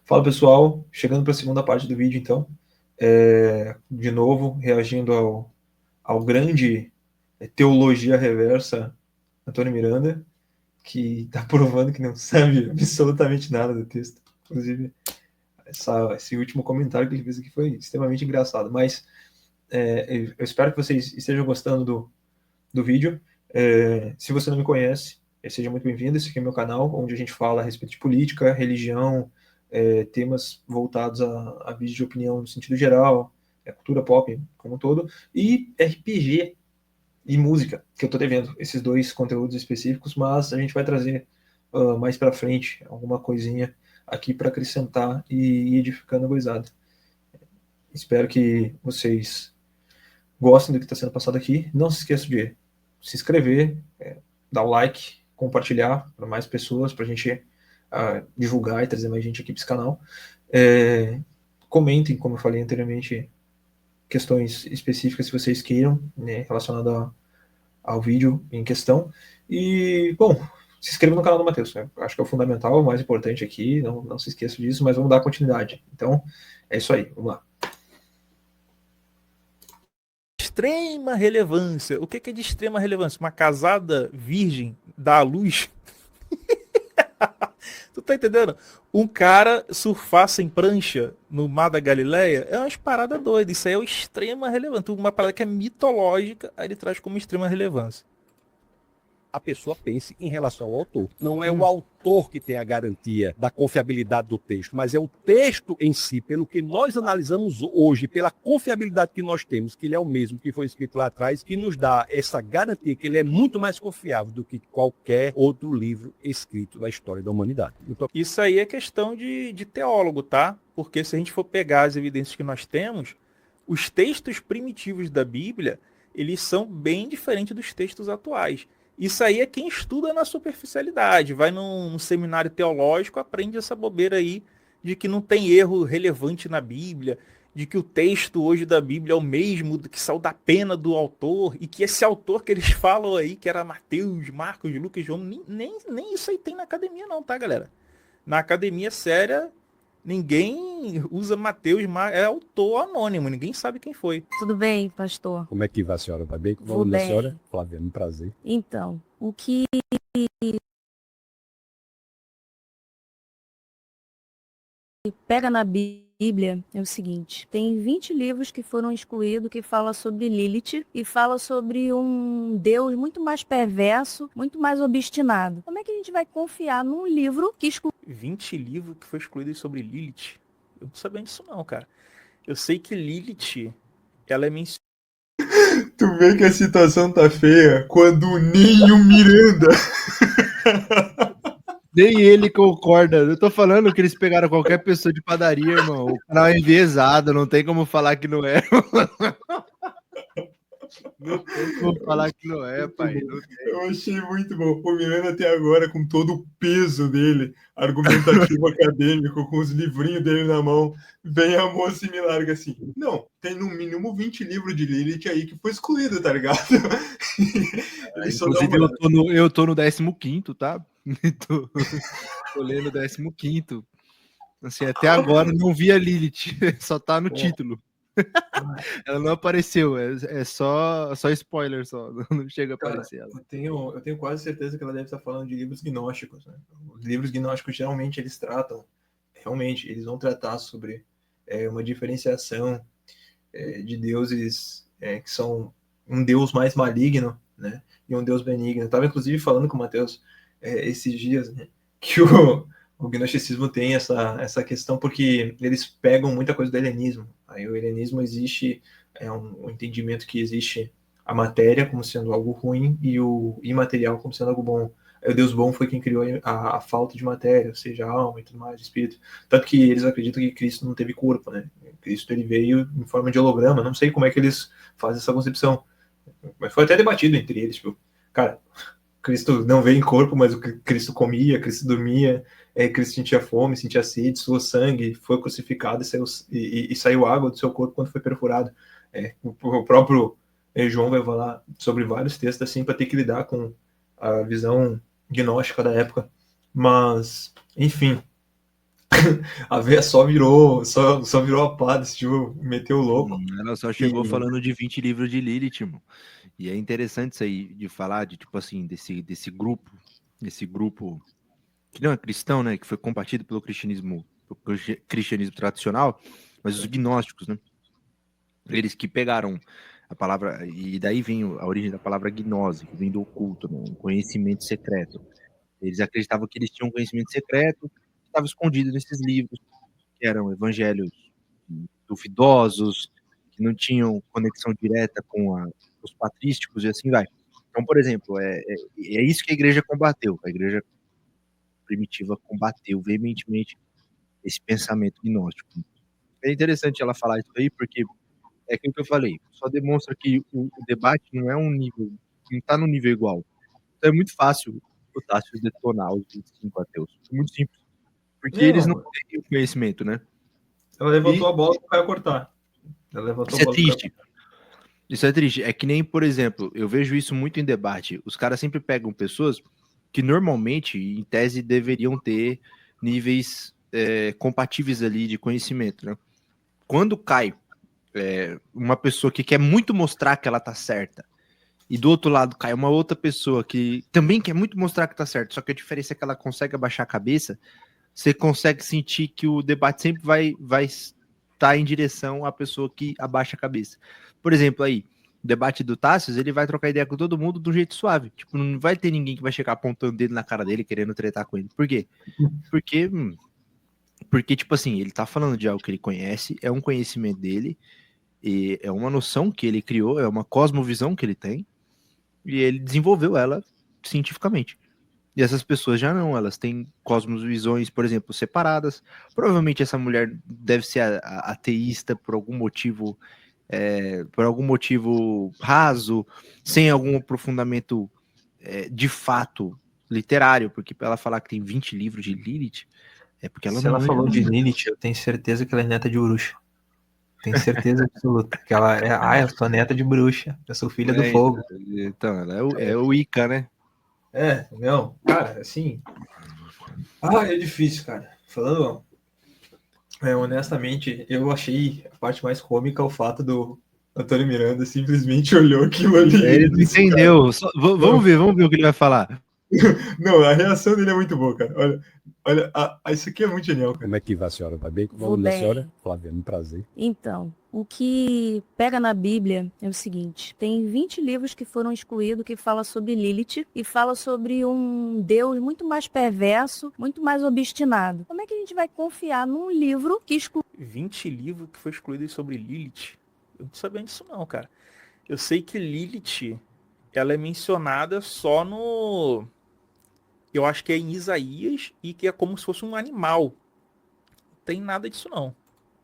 Fala pessoal, chegando para a segunda parte do vídeo então, de novo reagindo ao grande teologia reversa Antônio Miranda, que está provando que não sabe absolutamente nada do texto. Inclusive, esse último comentário que ele fez aqui foi extremamente engraçado, mas eu espero que vocês estejam gostando do vídeo. Se você não me conhece, seja muito bem-vindo. Esse aqui é meu canal, onde a gente fala a respeito de política, religião, temas voltados a vídeos de opinião no sentido geral, cultura pop como um todo, e RPG e música, que eu estou devendo, esses dois conteúdos específicos, mas a gente vai trazer mais para frente alguma coisinha aqui para acrescentar e ir edificando a gurizada. Espero que vocês gostem do que está sendo passado aqui. Não se esqueça de se inscrever, dar o like, compartilhar para mais pessoas, para a gente divulgar e trazer mais gente aqui para esse canal. Comentem, como eu falei anteriormente, questões específicas se vocês queiram, né, relacionado ao vídeo em questão. E, bom, se inscreva no canal do Matheus, né? Acho que é o fundamental, o mais importante aqui, não se esqueça disso, mas vamos dar continuidade. Então, é isso aí, vamos lá. Extrema relevância. O que é de extrema relevância? Uma casada virgem dá à luz? Tu tá entendendo? Um cara surfar sem prancha no Mar da Galileia é umas paradas doidas. Isso aí é o extrema relevância. Uma parada que é mitológica, aí ele traz como extrema relevância. A pessoa pense em relação ao autor. Não é o autor que tem a garantia da confiabilidade do texto, mas é o texto em si, pelo que nós analisamos hoje, pela confiabilidade que nós temos, que ele é o mesmo que foi escrito lá atrás, que nos dá essa garantia que ele é muito mais confiável do que qualquer outro livro escrito na história da humanidade. Isso aí é questão de teólogo, tá? Porque se a gente for pegar as evidências que nós temos, os textos primitivos da Bíblia, eles são bem diferentes dos textos atuais. Isso aí é quem estuda na superficialidade, vai num seminário teológico, aprende essa bobeira aí de que não tem erro relevante na Bíblia, de que o texto hoje da Bíblia é o mesmo do que saiu da pena do autor, e que esse autor que eles falam aí, que era Mateus, Marcos, Lucas, João, nem isso aí tem na academia não, tá, galera? Na academia séria, ninguém usa Mateus, é autor anônimo, ninguém sabe quem foi. Tudo bem, pastor? Como é que vai, senhora? Vai bem? Vou bem. Senhora? Flaviano, prazer. Então, o que pega na Bíblia é o seguinte: tem 20 livros que foram excluídos que fala sobre Lilith e fala sobre um Deus muito mais perverso, muito mais obstinado. Como é que a gente vai confiar num livro que excluiu 20 livros que foi excluído sobre Lilith? Eu não sabia disso não, cara. Eu sei que Lilith, ela é mencionada. Tu vê que a situação tá feia quando nem o Miranda... Nem ele concorda. Eu tô falando que eles pegaram qualquer pessoa de padaria, irmão. O canal é enviesado, não tem como falar que não é. Não tem como falar que não é, pai. Não tem. Eu achei muito bom. O Miranda até agora, com todo o peso dele, argumentativo acadêmico, com os livrinhos dele na mão, vem a moça e me larga assim. Não, tem no mínimo 20 livros de Lilith aí que foi excluído, tá ligado? Inclusive, eu tô no 15º, tá? Tô lendo o 15º. Assim, até agora não vi a Lilith, só tá no título. Ela não apareceu, é só spoiler, só não chega a aparecer ela. Eu tenho quase certeza que ela deve estar falando de livros gnósticos, né? Os livros gnósticos geralmente eles tratam, realmente, eles vão tratar sobre uma diferenciação de deuses que são um deus mais maligno, né? E um deus benigno. Eu estava inclusive falando com o Matheus esses dias, né? Que o gnosticismo tem essa questão porque eles pegam muita coisa do helenismo. Aí o helenismo existe um entendimento que existe a matéria como sendo algo ruim e o imaterial como sendo algo bom. Aí o Deus bom foi quem criou a falta de matéria, ou seja, a alma e tudo mais, espírito. Tanto que eles acreditam que Cristo não teve corpo, né? Cristo ele veio em forma de holograma. Não sei como é que eles fazem essa concepção, mas foi até debatido entre eles, tipo, cara, Cristo não veio em corpo, mas o Cristo comia, Cristo dormia, Cristo sentia fome, sentia sede, suou sangue, foi crucificado e saiu água do seu corpo quando foi perfurado. O próprio João vai falar sobre vários textos assim para ter que lidar com a visão gnóstica da época. Mas, enfim, A véia só virou a pá, decidiu meter o louco. Ela só chegou E- falando de 20 livros de Lilith, mano. E é interessante isso aí, de falar de, tipo assim, desse grupo que não é cristão, né, que foi combatido pelo cristianismo tradicional, mas os gnósticos, né, eles que pegaram a palavra, e daí vem a origem da palavra gnose, que vem do oculto, né, um conhecimento secreto. Eles acreditavam que eles tinham um conhecimento secreto que estava escondido nesses livros, que eram evangelhos duvidosos, que não tinham conexão direta com os patrísticos e assim vai. Então, por exemplo, é isso que a igreja combateu. A igreja primitiva combateu veementemente esse pensamento gnóstico. É interessante ela falar isso aí, porque é aquilo que eu falei, só demonstra que o debate não é um nível, não está no nível igual. Então é muito fácil o Tássio detonar os 25 ateus. É muito simples. Porque eles não Não, têm o conhecimento, né? ela levantou E a bola pro Caio cortar. Ela levantou isso a é bola pro Caio triste. Isso é triste. É que nem, por exemplo, eu vejo isso muito em debate. Os caras sempre pegam pessoas que normalmente, em tese, deveriam ter níveis compatíveis ali de conhecimento, né? Quando cai uma pessoa que quer muito mostrar que ela tá certa, e do outro lado cai uma outra pessoa que também quer muito mostrar que tá certa, só que a diferença é que ela consegue abaixar a cabeça, você consegue sentir que o debate sempre vai estar em direção à pessoa que abaixa a cabeça. Por exemplo, aí, o debate do Tassius, ele vai trocar ideia com todo mundo do jeito suave. Tipo, não vai ter ninguém que vai chegar apontando o dedo na cara dele, querendo tretar com ele. Por quê? Porque, porque, tipo assim, ele tá falando de algo que ele conhece, é um conhecimento dele, e é uma noção que ele criou, é uma cosmovisão que ele tem, e ele desenvolveu ela cientificamente. E essas pessoas já não, elas têm cosmovisões, por exemplo, separadas. Provavelmente essa mulher deve ser ateísta por algum motivo raso, sem algum aprofundamento de fato literário, porque para ela falar que tem 20 livros de Lilith, é porque ela Se não ela manja falou de nada. Lilith, eu tenho certeza que ela é neta de Urusha. Tenho certeza absoluta. Que ela é. Ah, eu sou neta de bruxa. Eu sou filha do É, fogo. então, ela é o Ica, né? É, não. Cara, assim. Ah, é difícil, cara. Falando, honestamente, eu achei a parte mais cômica o fato do Antônio Miranda simplesmente olhou aquilo ali e Ele ele não disse, cara. entendeu. Não, Vamos ver o que ele vai falar. não, a reação dele é muito boa, cara. Olha, isso aqui é muito genial, cara. Como é que vai, senhora? Vai bem? Como é o Vou nome da bem. senhora? Flávia, um prazer. Então, o que pega na Bíblia é o seguinte: tem 20 livros que foram excluídos que fala sobre Lilith e fala sobre um Deus muito mais perverso, muito mais obstinado. Como é que a gente vai confiar num livro que exclui 20 livros que foi excluído sobre Lilith. Eu não sabia disso não, cara. Eu sei que Lilith, ela é mencionada só no... Eu acho que é em Isaías e que é como se fosse um animal. Não tem nada disso não.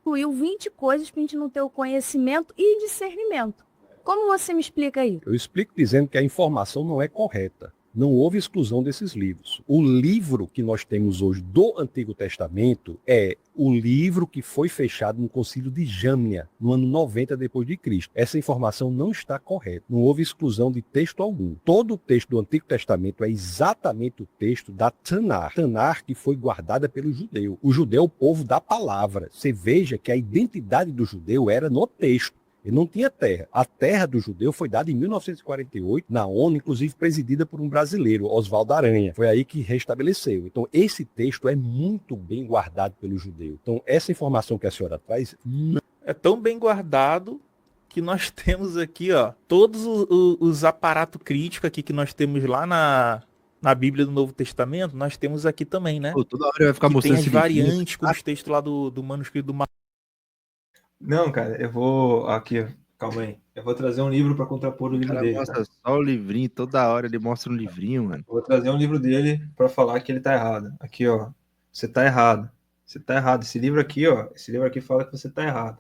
20 coisas para a gente não ter o conhecimento e discernimento? Como você me explica isso? Eu explico dizendo que a informação não é correta. Não houve exclusão desses livros. O livro que nós temos hoje do Antigo Testamento é o livro que foi fechado no Concílio de Jâmnia, no ano 90 depois de Cristo. Essa informação não está correta. Não houve exclusão de texto algum. Todo o texto do Antigo Testamento é exatamente o texto da Tanar. Tanar que foi guardada pelo judeu. O judeu é o povo da palavra. Você veja que a identidade do judeu era no texto. Ele não tinha terra. A terra do judeu foi dada em 1948 na ONU, inclusive presidida por um brasileiro, Oswaldo Aranha. Foi aí que restabeleceu. Então, esse texto é muito bem guardado pelo judeu. Então, essa informação que a senhora traz não É tão bem guardado que nós temos aqui, ó, todos os aparatos críticos aqui que nós temos lá na Bíblia do Novo Testamento, nós temos aqui também, né? Pô, toda hora ele vai ficar Que tem mostrando as esse livrinho. variantes com os textos lá do manuscrito do Não, cara, eu vou. Aqui, calma aí. Eu vou trazer um livro para contrapor o O livro cara dele, mostra tá? só o livrinho, toda hora ele mostra um livrinho, mano. Eu vou trazer um livro dele para falar que ele tá errado. Aqui, ó. Você tá errado. Você tá errado. Esse livro aqui, ó. Esse livro aqui fala que você tá errado.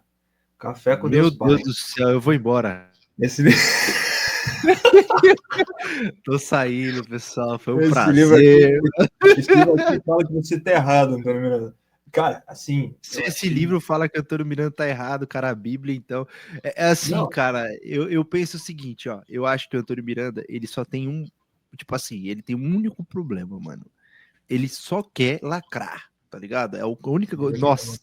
Café com Meu Deus Deus Pai. do céu, eu vou embora. Esse, li- Tô saindo, pessoal. Foi um esse livro aqui, prazer. esse livro aqui fala que você tá errado, Antônio Miranda. Cara, assim. Se eu esse achei- livro fala que Antônio Miranda tá errado, cara, a Bíblia, então. É assim, Não, cara, eu penso o seguinte, ó. Eu acho que o Antônio Miranda, ele só tem um. Tipo assim, ele tem um único problema, mano. Ele só quer lacrar. tá ligado? É a única coisa. Nossa,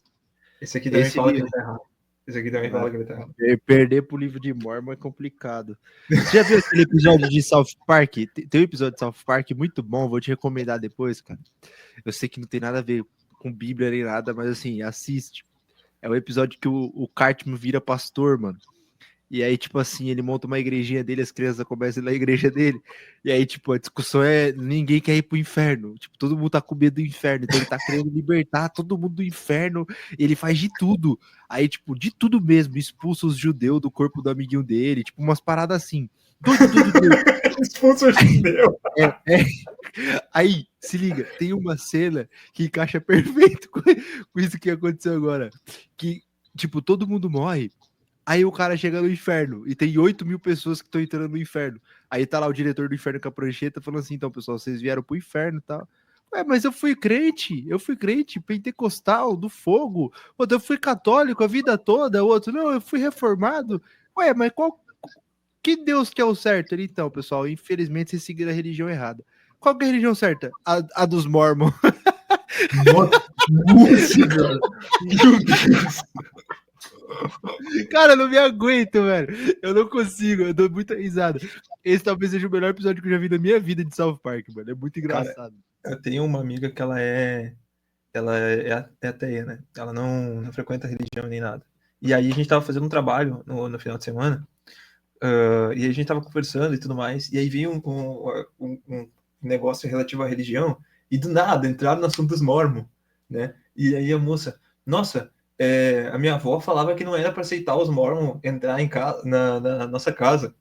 Esse aqui também esse fala que livro, ele tá errado. Esse aqui também fala que ele tá errado. perder pro livro de Mormon é complicado. Você já viu aquele episódio de South Park? Tem um episódio de South Park muito bom, vou te recomendar depois, cara. Eu sei que não tem nada a ver com Bíblia nem nada, mas assim, assiste. É o episódio que o Cartman vira pastor, mano. E aí, tipo assim, ele monta uma igrejinha dele, as crianças começam a ir na igreja dele. E aí, tipo, a discussão é ninguém quer ir pro inferno. Tipo, todo mundo tá com medo do inferno. Então ele tá querendo libertar todo mundo do inferno. E ele faz de tudo. Aí, tipo, de tudo mesmo. Expulsa os judeus do corpo do amiguinho dele. Tipo, umas paradas assim. Tudo. Expulsa o judeu. É. Aí, se liga, tem uma cena que encaixa perfeito com isso que aconteceu agora. Que, tipo, todo mundo morre. Aí o cara chega no inferno e tem 8.000 pessoas que estão entrando no inferno. Aí tá lá o diretor do inferno com a prancheta falando assim, então, pessoal, vocês vieram pro inferno e tal. Ué, mas eu fui crente pentecostal, do fogo. Outro, eu fui católico a vida toda. O outro, não, eu fui reformado. Ué, mas que Deus que é o certo? Ele, então, pessoal, infelizmente vocês seguiram a religião errada. Qual que é a religião certa? A dos Mormons. Nossa, cara. Meu Deus. Cara, eu não me aguento, velho. Eu não consigo, eu dou muita risada. Esse talvez seja o melhor episódio que eu já vi na minha vida de South Park, mano. É muito engraçado. Cara, eu tenho uma amiga que ela é ateia, né? Ela não frequenta religião nem nada. E aí a gente tava fazendo um trabalho no final de semana, e a gente tava conversando e tudo mais, e aí veio um negócio relativo à religião, e do nada entraram no assunto dos mormons, né? E aí a moça, nossa, a minha avó falava que não era para aceitar os mormons entrar na nossa casa.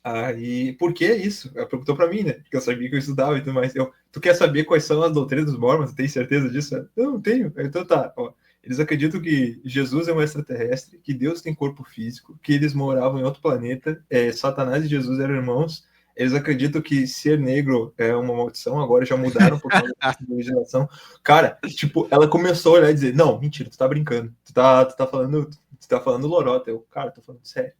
Aí, por que isso? Ela perguntou pra mim, né? Porque eu sabia que eu estudava e tudo mais. Tu quer saber quais são as doutrinas dos Mormons? Tem certeza disso? Eu não tenho. Então tá, ó. Eles acreditam que Jesus é um extraterrestre, que Deus tem corpo físico, que eles moravam em outro planeta, Satanás e Jesus eram irmãos. Eles acreditam que ser negro é uma maldição, agora já mudaram por causa da legislação. Cara, tipo, ela começou a olhar e dizer, não, mentira, tu tá brincando. Tu tá falando lorota. Eu, cara, tô falando sério.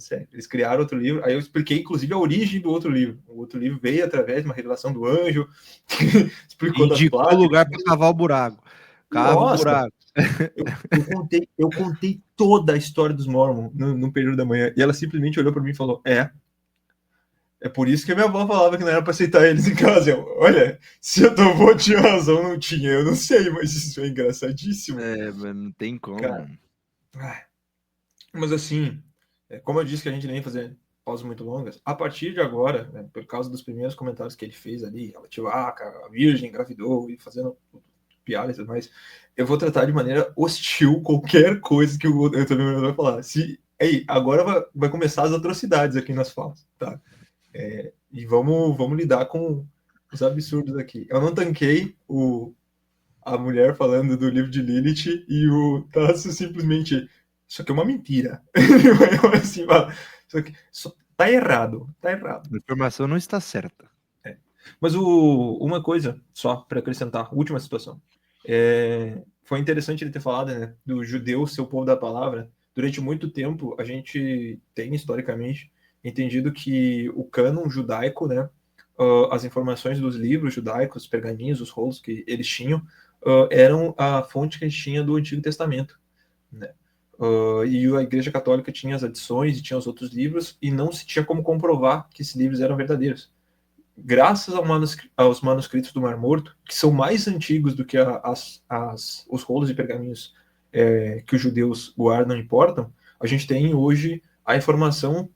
Sério. Eles criaram outro livro, aí eu expliquei inclusive a origem do outro livro. O outro livro veio através de uma revelação do anjo, explicou das Indicou placas. o lugar para cavar o buraco. Cava o buraco. Eu contei toda a história dos Mormons no período da manhã, e ela simplesmente olhou para mim e falou, é por isso que a minha avó falava que não era para aceitar eles em casa. Olha, se a tua avó tinha razão, não tinha, eu não sei, mas isso é engraçadíssimo. Mano, não tem como. Cara, mas assim, como eu disse que a gente nem ia fazer pausas muito longas, a partir de agora, né, por causa dos primeiros comentários que ele fez ali, relativo a virgem engravidou e fazendo piadas e tudo mais, eu vou tratar de maneira hostil qualquer coisa que o Antônio vai falar. Agora vai começar as atrocidades aqui nas falas, tá? E vamos lidar com os absurdos aqui. Eu não tanquei a mulher falando do livro de Lilith e o Tasso simplesmente... Isso aqui é uma mentira. Assim, tá errado. A informação não está certa. Mas uma coisa, só para acrescentar, última situação. Foi interessante ele ter falado, né, do judeu ser o povo da palavra. Durante muito tempo, a gente tem, historicamente, entendido que o cânon judaico, né, as informações dos livros judaicos, os pergaminhos, os rolos que eles tinham, eram a fonte que a gente tinha do Antigo Testamento, né? E a Igreja Católica tinha as adições e tinha os outros livros, e não se tinha como comprovar que esses livros eram verdadeiros. Graças aos manuscritos do Mar Morto, que são mais antigos do que os rolos e pergaminhos que os judeus guardam e portam, a gente tem hoje a informação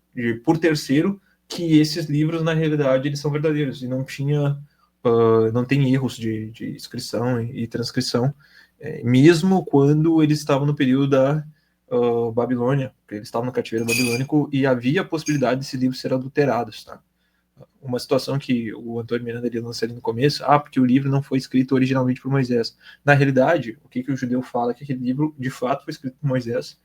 por terceiro que esses livros, na realidade, eles são verdadeiros, e não tem erros de inscrição e transcrição, mesmo quando eles estavam no período da Babilônia, porque eles estavam no cativeiro babilônico e havia a possibilidade desses livros serem adulterados, tá? Uma situação que o Antônio Miranda ele lança ali no começo, porque o livro não foi escrito originalmente por Moisés. Na realidade, o que o judeu fala é que aquele livro, de fato, foi escrito por Moisés,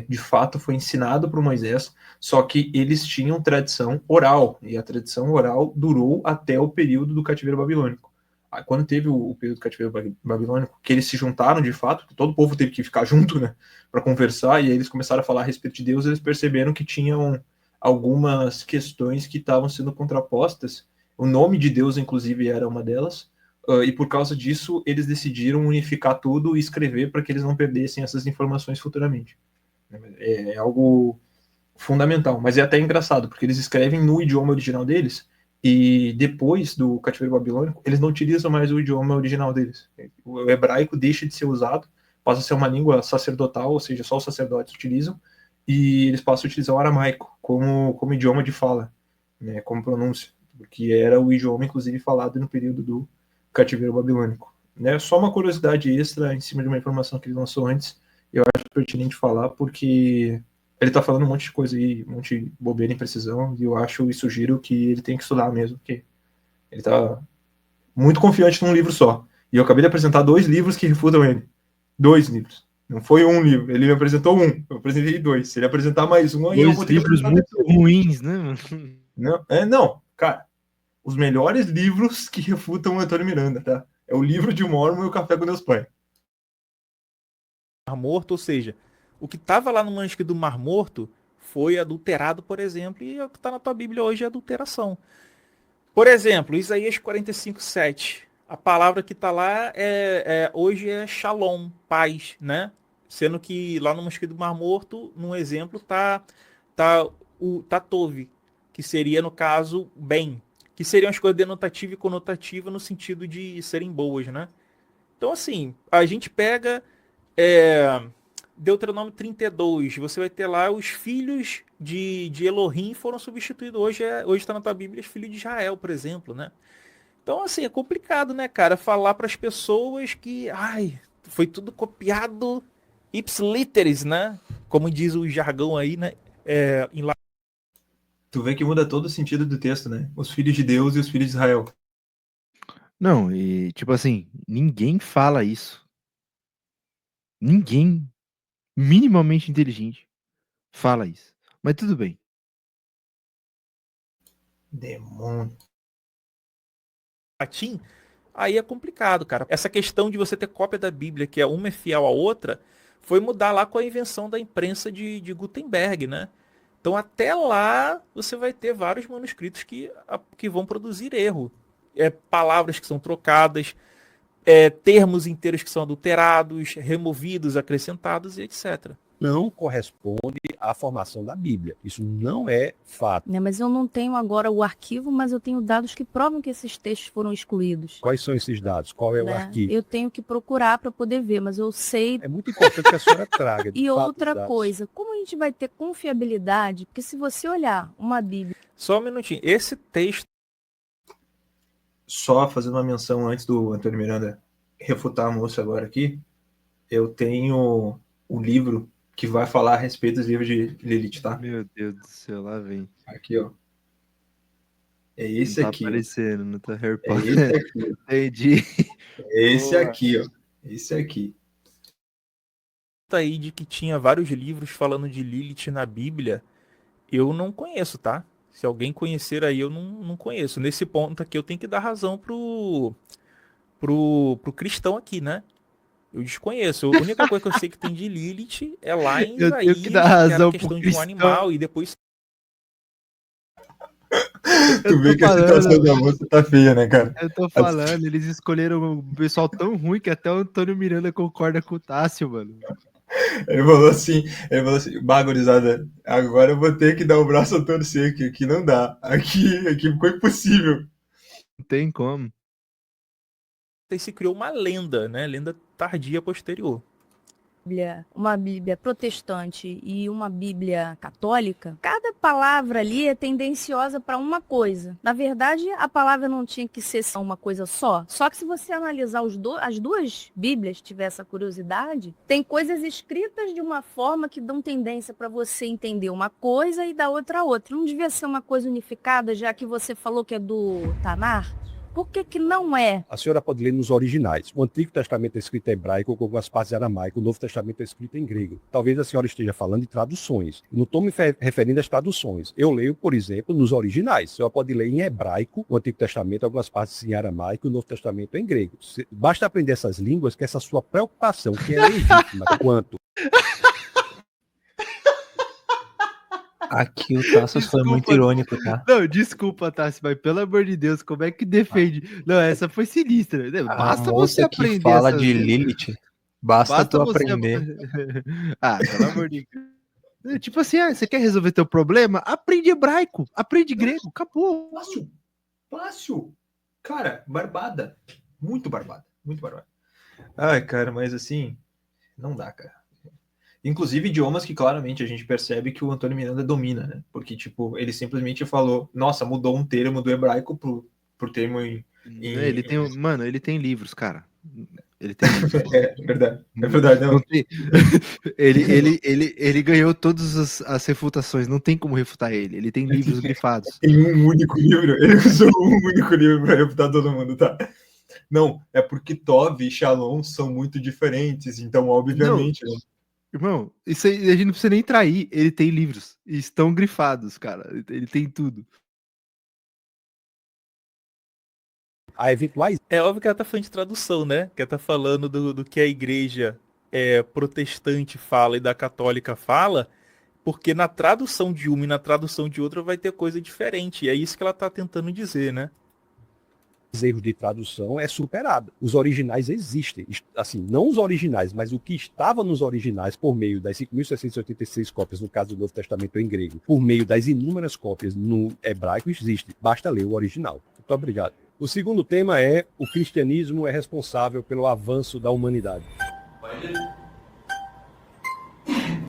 de fato, foi ensinado por Moisés, só que eles tinham tradição oral, e a tradição oral durou até o período do cativeiro babilônico. Aí, quando teve o período do cativeiro babilônico, que eles se juntaram de fato, todo o povo teve que ficar junto, né, para conversar, e aí eles começaram a falar a respeito de Deus, eles perceberam que tinham algumas questões que estavam sendo contrapostas. O nome de Deus, inclusive, era uma delas, e por causa disso eles decidiram unificar tudo e escrever para que eles não perdessem essas informações futuramente. É algo fundamental, mas é até engraçado, porque eles escrevem no idioma original deles, e depois do cativeiro babilônico, eles não utilizam mais o idioma original deles. O hebraico deixa de ser usado, passa a ser uma língua sacerdotal, ou seja, só os sacerdotes utilizam, e eles passam a utilizar o aramaico como idioma de fala, né, como pronúncia, porque era o idioma, inclusive, falado no período do cativeiro babilônico. Né? Só uma curiosidade extra em cima de uma informação que ele lançou antes, eu acho pertinente falar, porque ele tá falando um monte de coisa aí, um monte de bobeira em precisão, e eu acho e sugiro que ele tem que estudar mesmo, porque ele tá muito confiante num livro só. E eu acabei de apresentar 2 livros que refutam ele. 2 livros. Não foi um livro. Ele me apresentou um. Eu apresentei 2. Se ele apresentar mais um, aí eu vou ter que livros muito ruins, né, mano? Não, cara. Os melhores livros que refutam o Antônio Miranda, tá? É o livro de Mormon e o Café com Deus Pai. Mar Morto, ou seja, o que estava lá no manuscrito do Mar Morto foi adulterado, por exemplo, e o que está na tua Bíblia hoje é adulteração. Por exemplo, Isaías 45:7. A palavra que está lá hoje é shalom, paz, né? Sendo que lá no manuscrito do Mar Morto, num exemplo, tá tove, que seria, no caso, bem, que seriam as coisas denotativa e conotativa no sentido de serem boas, né? Então, assim, a gente pega Deuteronômio 32, você vai ter lá os filhos de Elohim foram substituídos. Hoje está na tua Bíblia os filhos de Israel, por exemplo, né? Então, assim, é complicado, né, cara, falar para as pessoas que, foi tudo copiado ipsiliteris, né? Como diz o jargão aí, né? Tu vê que muda todo o sentido do texto, né? Os filhos de Deus e os filhos de Israel. Não, e tipo assim, ninguém fala isso. Ninguém minimamente inteligente fala isso. Mas tudo bem. Demônio. Latim, aí é complicado, cara. Essa questão de você ter cópia da Bíblia, que uma é fiel à outra, foi mudar lá com a invenção da imprensa de Gutenberg, né? Então até lá você vai ter vários manuscritos que vão produzir erro. Palavras que são trocadas, termos inteiros que são adulterados, removidos, acrescentados e etc. Não corresponde à formação da Bíblia. Isso não é fato. Mas eu não tenho agora o arquivo, mas eu tenho dados que provam que esses textos foram excluídos. Quais são esses dados? Qual é o arquivo? Eu tenho que procurar para poder ver, mas eu sei. É muito importante que a senhora traga. E outra coisa, como a gente vai ter confiabilidade? Porque se você olhar uma Bíblia... Só um minutinho. Esse texto... Só fazendo uma menção antes do Antônio Miranda refutar a moça agora aqui, eu tenho o livro que vai falar a respeito dos livros de Lilith, tá? Meu Deus do céu, lá vem. Aqui, ó. É esse não aqui. Tá aparecendo, não tá Harry É Potter. esse aqui. Entendi. É esse aqui, ó. Esse aqui. Aí de que tinha vários livros falando de Lilith na Bíblia, eu não conheço, tá? Se alguém conhecer aí, eu não conheço. Nesse ponto aqui, eu tenho que dar razão pro cristão aqui, né? Eu desconheço. A única coisa que eu sei que tem de Lilith é lá em Eu tenho Isaías, que dar razão que era a questão pro de um animal, e depois... Tu vê que a situação da moça tá feia, né, cara? Eu tô falando, eles escolheram um pessoal tão ruim que até o Antônio Miranda concorda com o Tássio, mano. Ele falou assim, bagurizada, agora eu vou ter que dar o braço a torcer, que aqui não dá. Aqui ficou impossível. Não tem como. Aí se criou uma lenda, né? Lenda tardia posterior. Uma Bíblia protestante e uma Bíblia católica, cada palavra ali é tendenciosa para uma coisa. Na verdade, a palavra não tinha que ser só uma coisa só. Só que se você analisar as duas Bíblias, tiver essa curiosidade, tem coisas escritas de uma forma que dão tendência para você entender uma coisa e da outra a outra. Não devia ser uma coisa unificada, já que você falou que é do Tanar? Por que não é? A senhora pode ler nos originais. O Antigo Testamento é escrito em hebraico com algumas partes em aramaico. O Novo Testamento é escrito em grego. Talvez a senhora esteja falando de traduções. Não estou me referindo às traduções. Eu leio, por exemplo, nos originais. A senhora pode ler em hebraico, o Antigo Testamento, algumas partes em aramaico e o Novo Testamento em grego. Basta aprender essas línguas que essa sua preocupação, que é legítima, quanto... Aqui o Tassos foi muito irônico, tá? Não, desculpa, Tassi, mas pelo amor de Deus, como é que defende? Não, essa foi sinistra. A Basta você moça que aprender fala essas... de Lilith, basta tu você... aprender. Ah, pelo amor de Deus. Tipo assim, você quer resolver teu problema? Aprende hebraico, aprende grego, acabou. Fácil, fácil. Cara, barbada. Muito barbada, muito barbada. Ai, cara, mas assim, não dá, cara. Inclusive idiomas que claramente a gente percebe que o Antônio Miranda domina, né? Porque, tipo, ele simplesmente falou, nossa, mudou um termo do hebraico pro termo Ele tem, mano, ele tem livros, cara. Ele tem livros. É verdade, é verdade. Não. Não tem... ele ganhou todas as refutações, não tem como refutar ele. Ele tem livros grifados. Tem um único livro, ele usou um único livro para refutar todo mundo, tá? Não, é porque Tov e Shalom são muito diferentes, então, obviamente... Não. Irmão, isso aí, a gente não precisa nem trair. Ele tem livros. E estão grifados, cara. Ele tem tudo. Há eventuais É óbvio que ela tá falando de tradução, né? Que ela tá falando do que a igreja protestante fala e da católica fala, porque na tradução de uma e na tradução de outra vai ter coisa diferente. E é isso que ela tá tentando dizer, né? erros de tradução é superada. Os originais existem. Assim, não os originais, mas o que estava nos originais por meio das 5.686 cópias, no caso do Novo Testamento em grego, por meio das inúmeras cópias no hebraico, existe. Basta ler o original. Muito obrigado. O segundo tema é: o cristianismo é responsável pelo avanço da humanidade.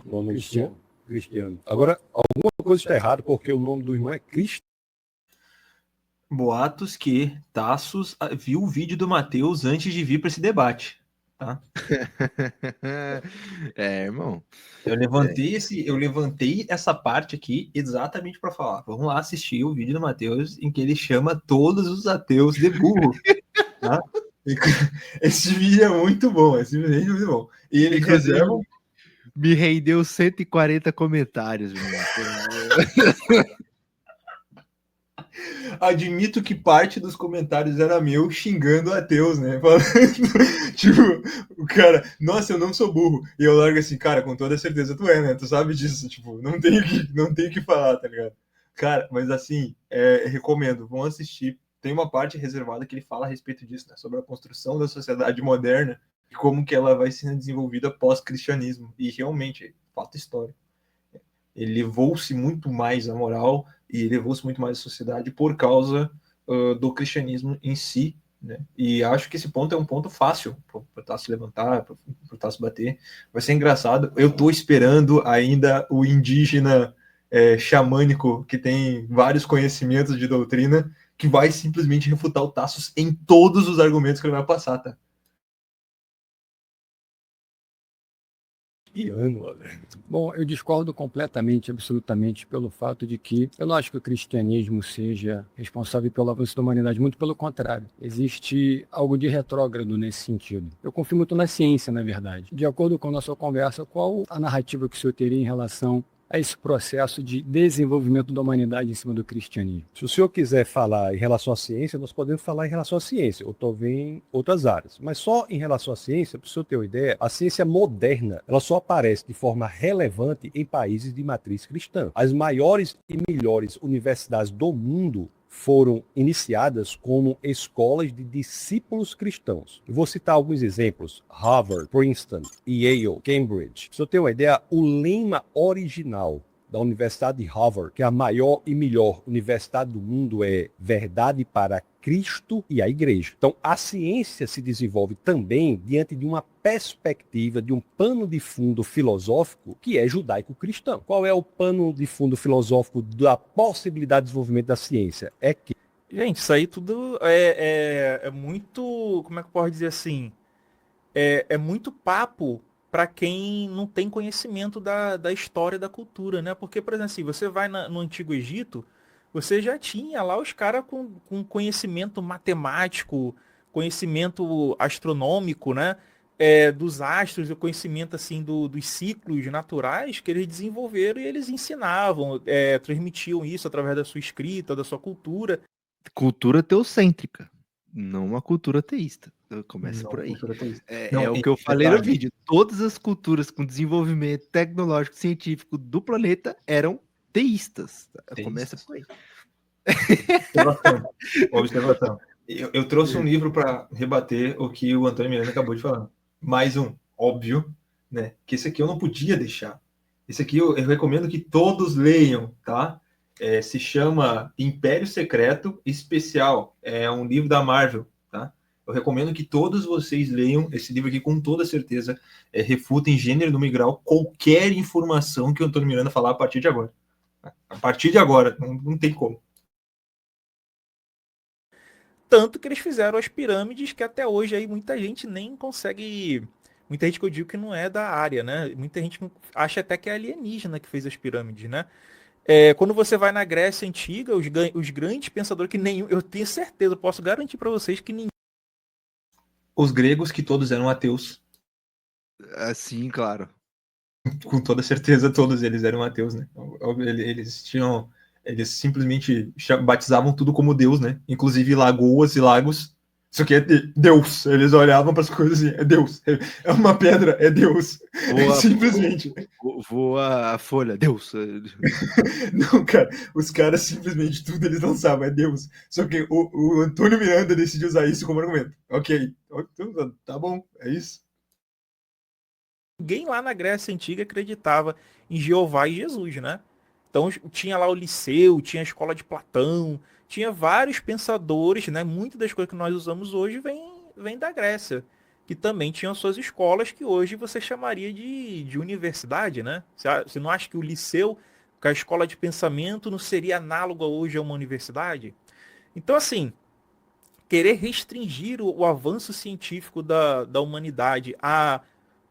Nome Cristiano. Agora, alguma coisa está errada porque o nome do irmão é Cristo. Boatos que Tassos viu o vídeo do Mateus antes de vir para esse debate, tá? Irmão. Eu levantei essa parte aqui exatamente para falar. Vamos lá assistir o vídeo do Mateus em que ele chama todos os ateus de burro, tá? Esse vídeo é muito bom, esse vídeo é muito bom. E ele reserva... Me rendeu 140 comentários, meu. Admito que parte dos comentários era meu xingando ateus, né? Falando, tipo, o cara, nossa, eu não sou burro. E eu largo assim, cara, com toda certeza tu é, né? Tu sabe disso, tipo, não tem que falar, tá ligado? Cara, mas assim, recomendo, vão assistir. Tem uma parte reservada que ele fala a respeito disso, né? Sobre a construção da sociedade moderna e como que ela vai sendo desenvolvida pós-cristianismo. E realmente, fato histórico. Ele levou-se muito mais a moral e levou-se muito mais a sociedade por causa do cristianismo em si, né? E acho que esse ponto é um ponto fácil para Tasso levantar, para Tasso bater. Vai ser engraçado. Eu estou esperando ainda o indígena xamânico que tem vários conhecimentos de doutrina que vai simplesmente refutar o Tassos em todos os argumentos que ele vai passar, tá? Bom, eu discordo completamente, absolutamente, pelo fato de que eu não acho que o cristianismo seja responsável pelo avanço da humanidade, muito pelo contrário. Existe algo de retrógrado nesse sentido. Eu confio muito na ciência, na verdade. De acordo com a nossa conversa, qual a narrativa que o senhor teria em relação a esse processo de desenvolvimento da humanidade em cima do cristianismo? Se o senhor quiser falar em relação à ciência, nós podemos falar em relação à ciência, ou talvez em outras áreas. Mas só em relação à ciência, para o senhor ter uma ideia, a ciência moderna, ela só aparece de forma relevante em países de matriz cristã. As maiores e melhores universidades do mundo foram iniciadas como escolas de discípulos cristãos. Eu vou citar alguns exemplos: Harvard, Princeton, Yale, Cambridge. Se eu ter uma ideia, o lema original da Universidade de Harvard, que é a maior e melhor universidade do mundo, é verdade para Cristo e a Igreja. Então, a ciência se desenvolve também diante de uma perspectiva, de um pano de fundo filosófico que é judaico-cristão. Qual é o pano de fundo filosófico da possibilidade de desenvolvimento da ciência? É que... Gente, isso aí tudo é muito, como é que eu posso dizer assim, é muito papo para quem não tem conhecimento da história da cultura, né? Porque, por exemplo, assim, você vai no Antigo Egito, você já tinha lá os caras com conhecimento matemático, conhecimento astronômico, né? Dos astros, o conhecimento assim dos ciclos naturais que eles desenvolveram e eles ensinavam, transmitiam isso através da sua escrita, da sua cultura. Cultura teocêntrica, não uma cultura teísta. Começa Não, por aí. Não, É o que eu falei no vídeo. Todas as culturas com desenvolvimento tecnológico científico do planeta eram teístas. Teístas. Começa por aí. Observação. Eu trouxe um livro para rebater o que o Antônio Miranda acabou de falar. Mais um, óbvio, né? Que esse aqui eu não podia deixar. Esse aqui eu recomendo que todos leiam, tá? Se chama Império Secreto Especial. É um livro da Marvel, tá? Eu recomendo que todos vocês leiam esse livro aqui com toda certeza. Refuta em gênero, número e grau qualquer informação que o Antônio Miranda falar a partir de agora. A partir de agora, não tem como. Tanto que eles fizeram as pirâmides que até hoje aí muita gente nem consegue. Muita gente que eu digo que não é da área, né? Muita gente acha até que é alienígena que fez as pirâmides, né? Quando você vai na Grécia Antiga, os grandes pensadores que nenhum. Eu tenho certeza, posso garantir para vocês que nenhum. Os gregos, que todos eram ateus. Assim, claro. Com toda certeza, todos eles eram ateus, né? Eles simplesmente batizavam tudo como Deus, né? Inclusive lagoas e lagos. Isso aqui é Deus. Eles olhavam para as coisas assim, é Deus. É uma pedra, é Deus. Simplesmente. Voa a folha, Deus. Não, cara, os caras simplesmente tudo eles lançavam, é Deus. Só que o Antônio Miranda decidiu usar isso como argumento. Ok, tá bom, é isso. Ninguém lá na Grécia Antiga acreditava em Jeová e Jesus, né? Então tinha lá o Liceu, tinha a escola de Platão, tinha vários pensadores, né? Muitas das coisas que nós usamos hoje vem da Grécia, que também tinham suas escolas que hoje você chamaria de universidade, né? Você não acha que o Liceu, que a escola de pensamento, não seria análogo hoje a uma universidade? Então, assim, querer restringir o avanço científico da humanidade a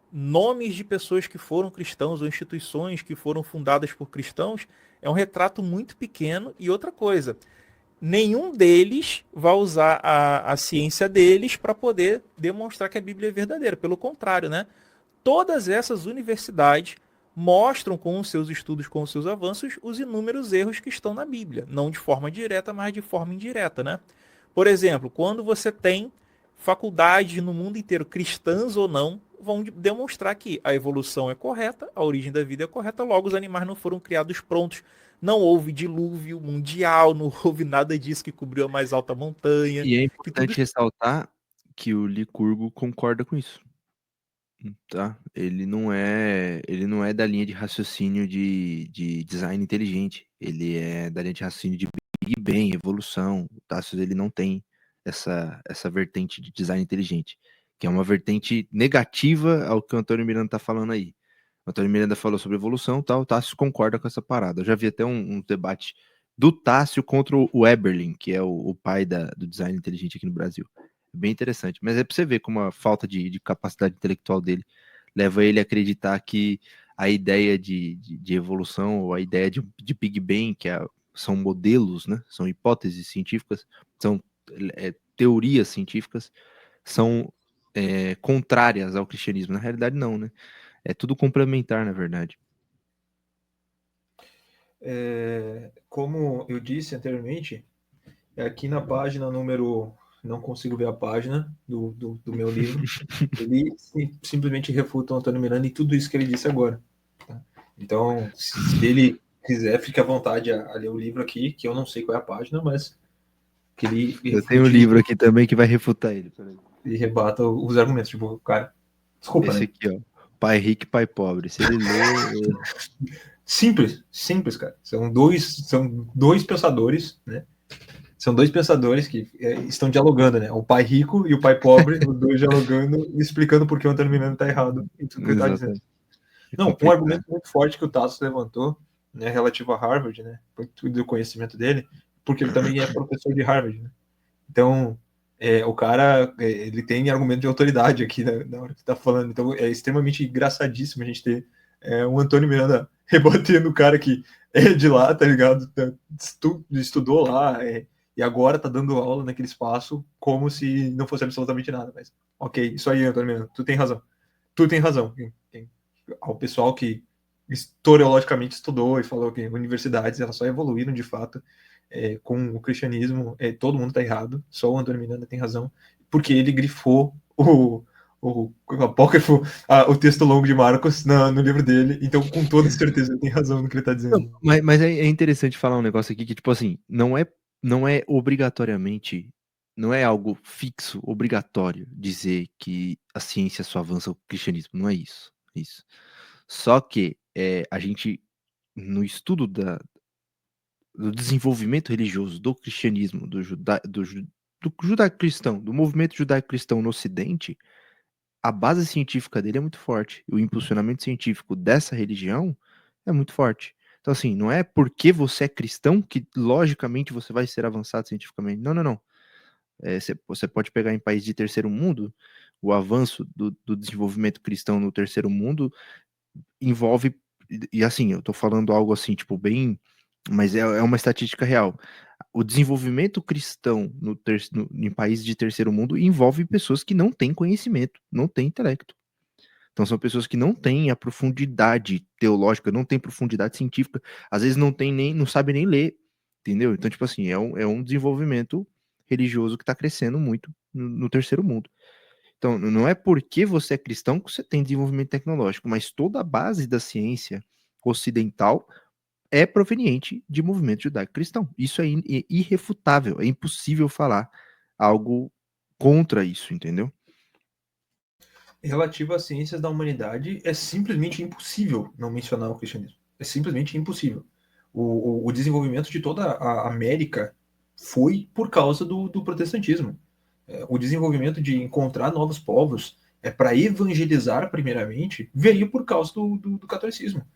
nomes de pessoas que foram cristãos ou instituições que foram fundadas por cristãos é um retrato muito pequeno. E outra coisa, nenhum deles vai usar a ciência deles para poder demonstrar que a Bíblia é verdadeira. Pelo contrário, né? Todas essas universidades mostram com os seus estudos, com os seus avanços, os inúmeros erros que estão na Bíblia. Não de forma direta, mas de forma indireta, né? Por exemplo, quando você tem faculdades no mundo inteiro, cristãs ou não, vão demonstrar que a evolução é correta, a origem da vida é correta, logo os animais não foram criados prontos, não houve dilúvio mundial, não houve nada disso que cobriu a mais alta montanha. E é importante ressaltar que o Licurgo concorda com isso. Tá? Ele não é da linha de raciocínio de design inteligente. Ele é da linha de raciocínio de Big Bang, evolução. O Tasso, ele não tem essa vertente de design inteligente, que é uma vertente negativa ao que o Antônio Miranda tá falando aí. O Antônio Miranda falou sobre evolução, tal, o Tássio concorda com essa parada. Eu já vi até um debate do Tássio contra o Eberlin, que é o pai do design inteligente aqui no Brasil. Bem interessante, mas é pra você ver como a falta de capacidade intelectual dele leva ele a acreditar que a ideia de evolução, ou a ideia de Big Bang, são modelos, né? São hipóteses científicas, são teorias científicas, são contrárias ao cristianismo. Na realidade, não, né? É tudo complementar, na verdade. Como eu disse anteriormente, aqui na página número... Não consigo ver a página do meu livro. Ele simplesmente refuta o Antônio Miranda e tudo isso que ele disse agora. Tá? Então, se ele quiser, fique à vontade a ler o livro aqui, que eu não sei qual é a página, mas que ele... Eu tenho um livro aqui também que vai refutar ele. E rebata os argumentos. Tipo, cara, desculpa, esse né? aqui, ó. Pai rico e pai pobre. Se ele ler... Simples, cara. São dois pensadores, né? São dois pensadores que estão dialogando, né? O pai rico e o pai pobre, os dois dialogando e explicando por que o Antônio Miranda está errado em tudo que ele está dizendo. Não, um argumento muito forte que o Tasso levantou, né, relativo a Harvard, né? Do conhecimento dele, porque ele também é professor de Harvard, né? Então, o cara, ele tem argumento de autoridade aqui na hora que está falando. Então, é extremamente engraçadíssimo a gente ter um Antônio Miranda rebatendo o cara que é de lá, tá ligado? Estudou lá, e agora tá dando aula naquele espaço como se não fosse absolutamente nada. Mas, ok, isso aí, Antônio Miranda, tu tem razão. Tu tem razão. Ao pessoal que historiologicamente estudou e falou que universidades elas só evoluíram de fato com o cristianismo, todo mundo tá errado, só o Antônio Miranda tem razão, porque ele grifou o o apócrifo, o texto longo de Marcos no livro dele, então com toda certeza ele tem razão no que ele está dizendo. Mas é interessante falar um negócio aqui que, tipo assim, não é obrigatoriamente, não é algo fixo, obrigatório dizer que a ciência só avança o cristianismo, não é isso. Só que a gente, no estudo do desenvolvimento religioso do cristianismo, do judaico-cristão, do movimento judaico-cristão no Ocidente, a base científica dele é muito forte. O impulsionamento científico dessa religião é muito forte. Então, assim, não é porque você é cristão que, logicamente, você vai ser avançado cientificamente. Não, não, não. Você pode pegar em países de terceiro mundo, o avanço do desenvolvimento cristão no terceiro mundo envolve, e assim, eu tô falando algo assim, tipo, bem, mas é uma estatística real. O desenvolvimento cristão em países de terceiro mundo envolve pessoas que não têm conhecimento, não têm intelecto. Então são pessoas que não têm a profundidade teológica, não têm profundidade científica, às vezes não sabem nem ler, entendeu? Então, tipo assim, é um desenvolvimento religioso que está crescendo muito no terceiro mundo. Então, não é porque você é cristão que você tem desenvolvimento tecnológico, mas toda a base da ciência ocidental é proveniente de movimento judaico-cristão. Isso é irrefutável, é impossível falar algo contra isso, entendeu? Relativo às ciências da humanidade, é simplesmente impossível não mencionar o cristianismo. É simplesmente impossível. O desenvolvimento de toda a América foi por causa do protestantismo. O desenvolvimento de encontrar novos povos para evangelizar primeiramente veio por causa do catolicismo.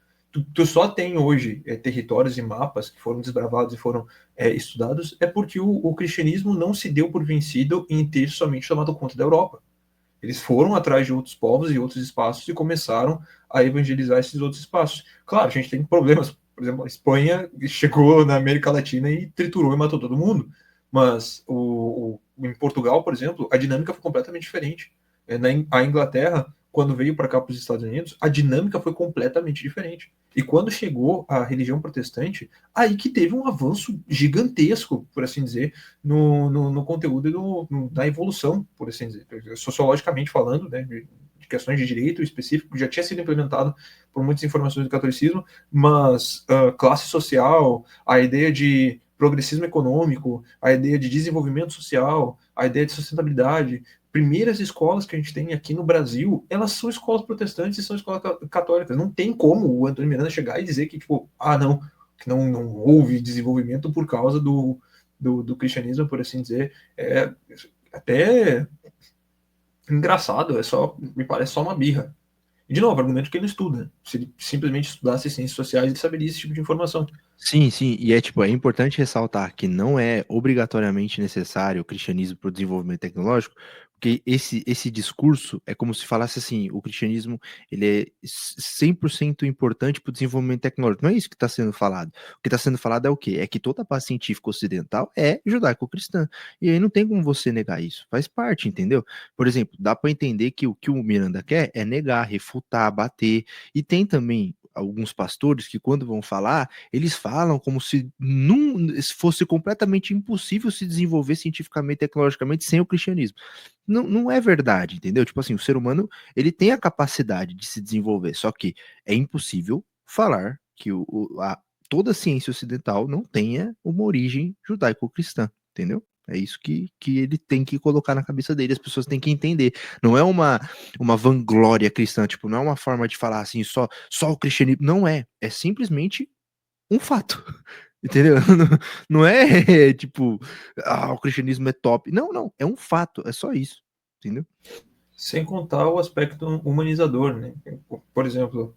Tu só tem hoje territórios e mapas que foram desbravados e foram estudados porque o cristianismo não se deu por vencido em ter somente tomado conta da Europa. Eles foram atrás de outros povos e outros espaços e começaram a evangelizar esses outros espaços. Claro, a gente tem problemas. Por exemplo, a Espanha chegou na América Latina e triturou e matou todo mundo. Mas em Portugal, por exemplo, a dinâmica foi completamente diferente. A Inglaterra, quando veio para cá para os Estados Unidos, a dinâmica foi completamente diferente. E quando chegou a religião protestante, aí que teve um avanço gigantesco, por assim dizer, no conteúdo e na evolução, por assim dizer. Sociologicamente falando, né, de questões de direito específico, já tinha sido implementado por muitas informações do catolicismo, mas classe social, a ideia de progressismo econômico, a ideia de desenvolvimento social, a ideia de sustentabilidade, primeiras escolas que a gente tem aqui no Brasil, elas são escolas protestantes e são escolas católicas. Não tem como o Antônio Miranda chegar e dizer que, tipo, que não houve desenvolvimento por causa do cristianismo, por assim dizer. É até engraçado, me parece só uma birra. E, de novo, argumento que ele não estuda. Se ele simplesmente estudasse ciências sociais, ele saberia esse tipo de informação. Sim, e é importante ressaltar que não é obrigatoriamente necessário o cristianismo para o desenvolvimento tecnológico, porque esse discurso é como se falasse assim, o cristianismo ele é 100% importante para o desenvolvimento tecnológico. Não é isso que está sendo falado. O que está sendo falado é o quê? É que toda a base científica ocidental é judaico-cristã. E aí não tem como você negar isso. Faz parte, entendeu? Por exemplo, dá para entender que o que o Miranda quer é negar, refutar, bater. E tem também alguns pastores que quando vão falar, eles falam como se fosse completamente impossível se desenvolver cientificamente, tecnologicamente sem o cristianismo. Não é verdade, entendeu? Tipo assim, o ser humano, ele tem a capacidade de se desenvolver, só que é impossível falar que toda a ciência ocidental não tenha uma origem judaico-cristã, entendeu? É isso que ele tem que colocar na cabeça dele, as pessoas têm que entender. Não é uma vanglória cristã, tipo, não é uma forma de falar assim, só o cristianismo. Não é. É simplesmente um fato. Entendeu? Não é tipo, o cristianismo é top. Não. É um fato. É só isso. Entendeu? Sem contar o aspecto humanizador, né? Por exemplo,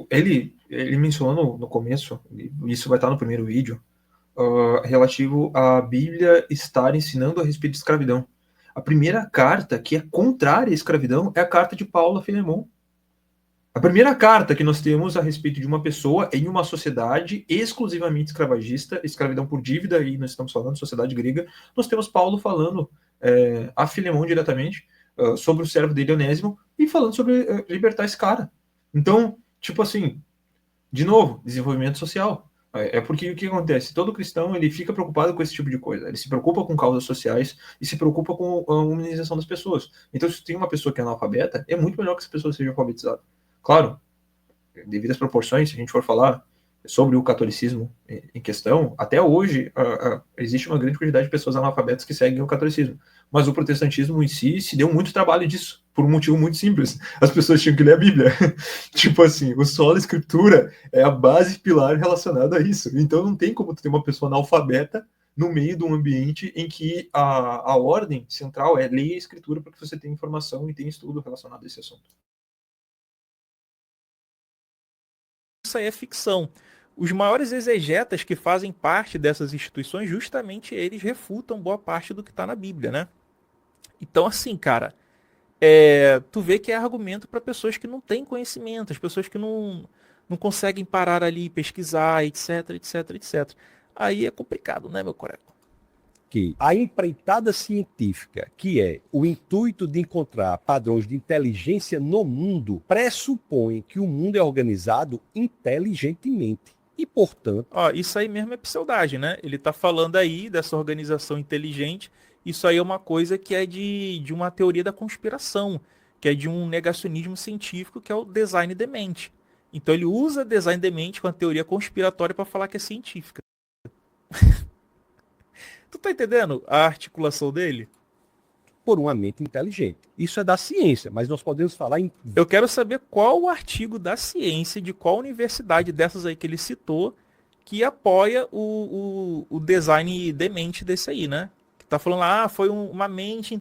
ele mencionou no começo, isso vai estar no primeiro vídeo, relativo à Bíblia estar ensinando a respeito de escravidão. A primeira carta que é contrária à escravidão é a carta de Paulo a Filemon. A primeira carta que nós temos a respeito de uma pessoa em uma sociedade exclusivamente escravagista, escravidão por dívida, e nós estamos falando de sociedade grega, nós temos Paulo falando a Filemon diretamente sobre o servo dele, Onésimo, e falando sobre libertar esse cara. Então, tipo assim, de novo, desenvolvimento social. É porque o que acontece? Todo cristão ele fica preocupado com esse tipo de coisa. Ele se preocupa com causas sociais e se preocupa com a humanização das pessoas. Então, se tem uma pessoa que é analfabeta, é muito melhor que essa pessoa seja alfabetizada. Claro, devido às proporções, se a gente for falar sobre o catolicismo em questão, até hoje existe uma grande quantidade de pessoas analfabetas que seguem o catolicismo. Mas o protestantismo em si se deu muito trabalho disso, por um motivo muito simples. As pessoas tinham que ler a Bíblia. Tipo assim, o sola escritura é a base pilar relacionada a isso. Então não tem como tu ter uma pessoa analfabeta no meio de um ambiente em que a ordem central é ler a escritura para que você tenha informação e tenha estudo relacionado a esse assunto. Isso aí é ficção. Os maiores exegetas que fazem parte dessas instituições, justamente eles refutam boa parte do que está na Bíblia, né? Então, assim, cara, tu vê que é argumento para pessoas que não têm conhecimento, as pessoas que não conseguem parar ali e pesquisar, etc, etc, etc. Aí é complicado, né, meu colega? Que a empreitada científica, que é o intuito de encontrar padrões de inteligência no mundo, pressupõe que o mundo é organizado inteligentemente. E, portanto... Ó, isso aí mesmo é pseudagem, né? Ele tá falando aí dessa organização inteligente. Isso aí é uma coisa que é de uma teoria da conspiração, que é de um negacionismo científico, que é o design demente. Então ele usa design demente com a teoria conspiratória para falar que é científica. Tu tá entendendo a articulação dele? por uma mente inteligente. Isso é da ciência, mas nós podemos falar em... Eu quero saber qual o artigo da ciência, de qual universidade dessas aí que ele citou, que apoia o design demente desse aí, né? Que tá falando lá, foi uma mente...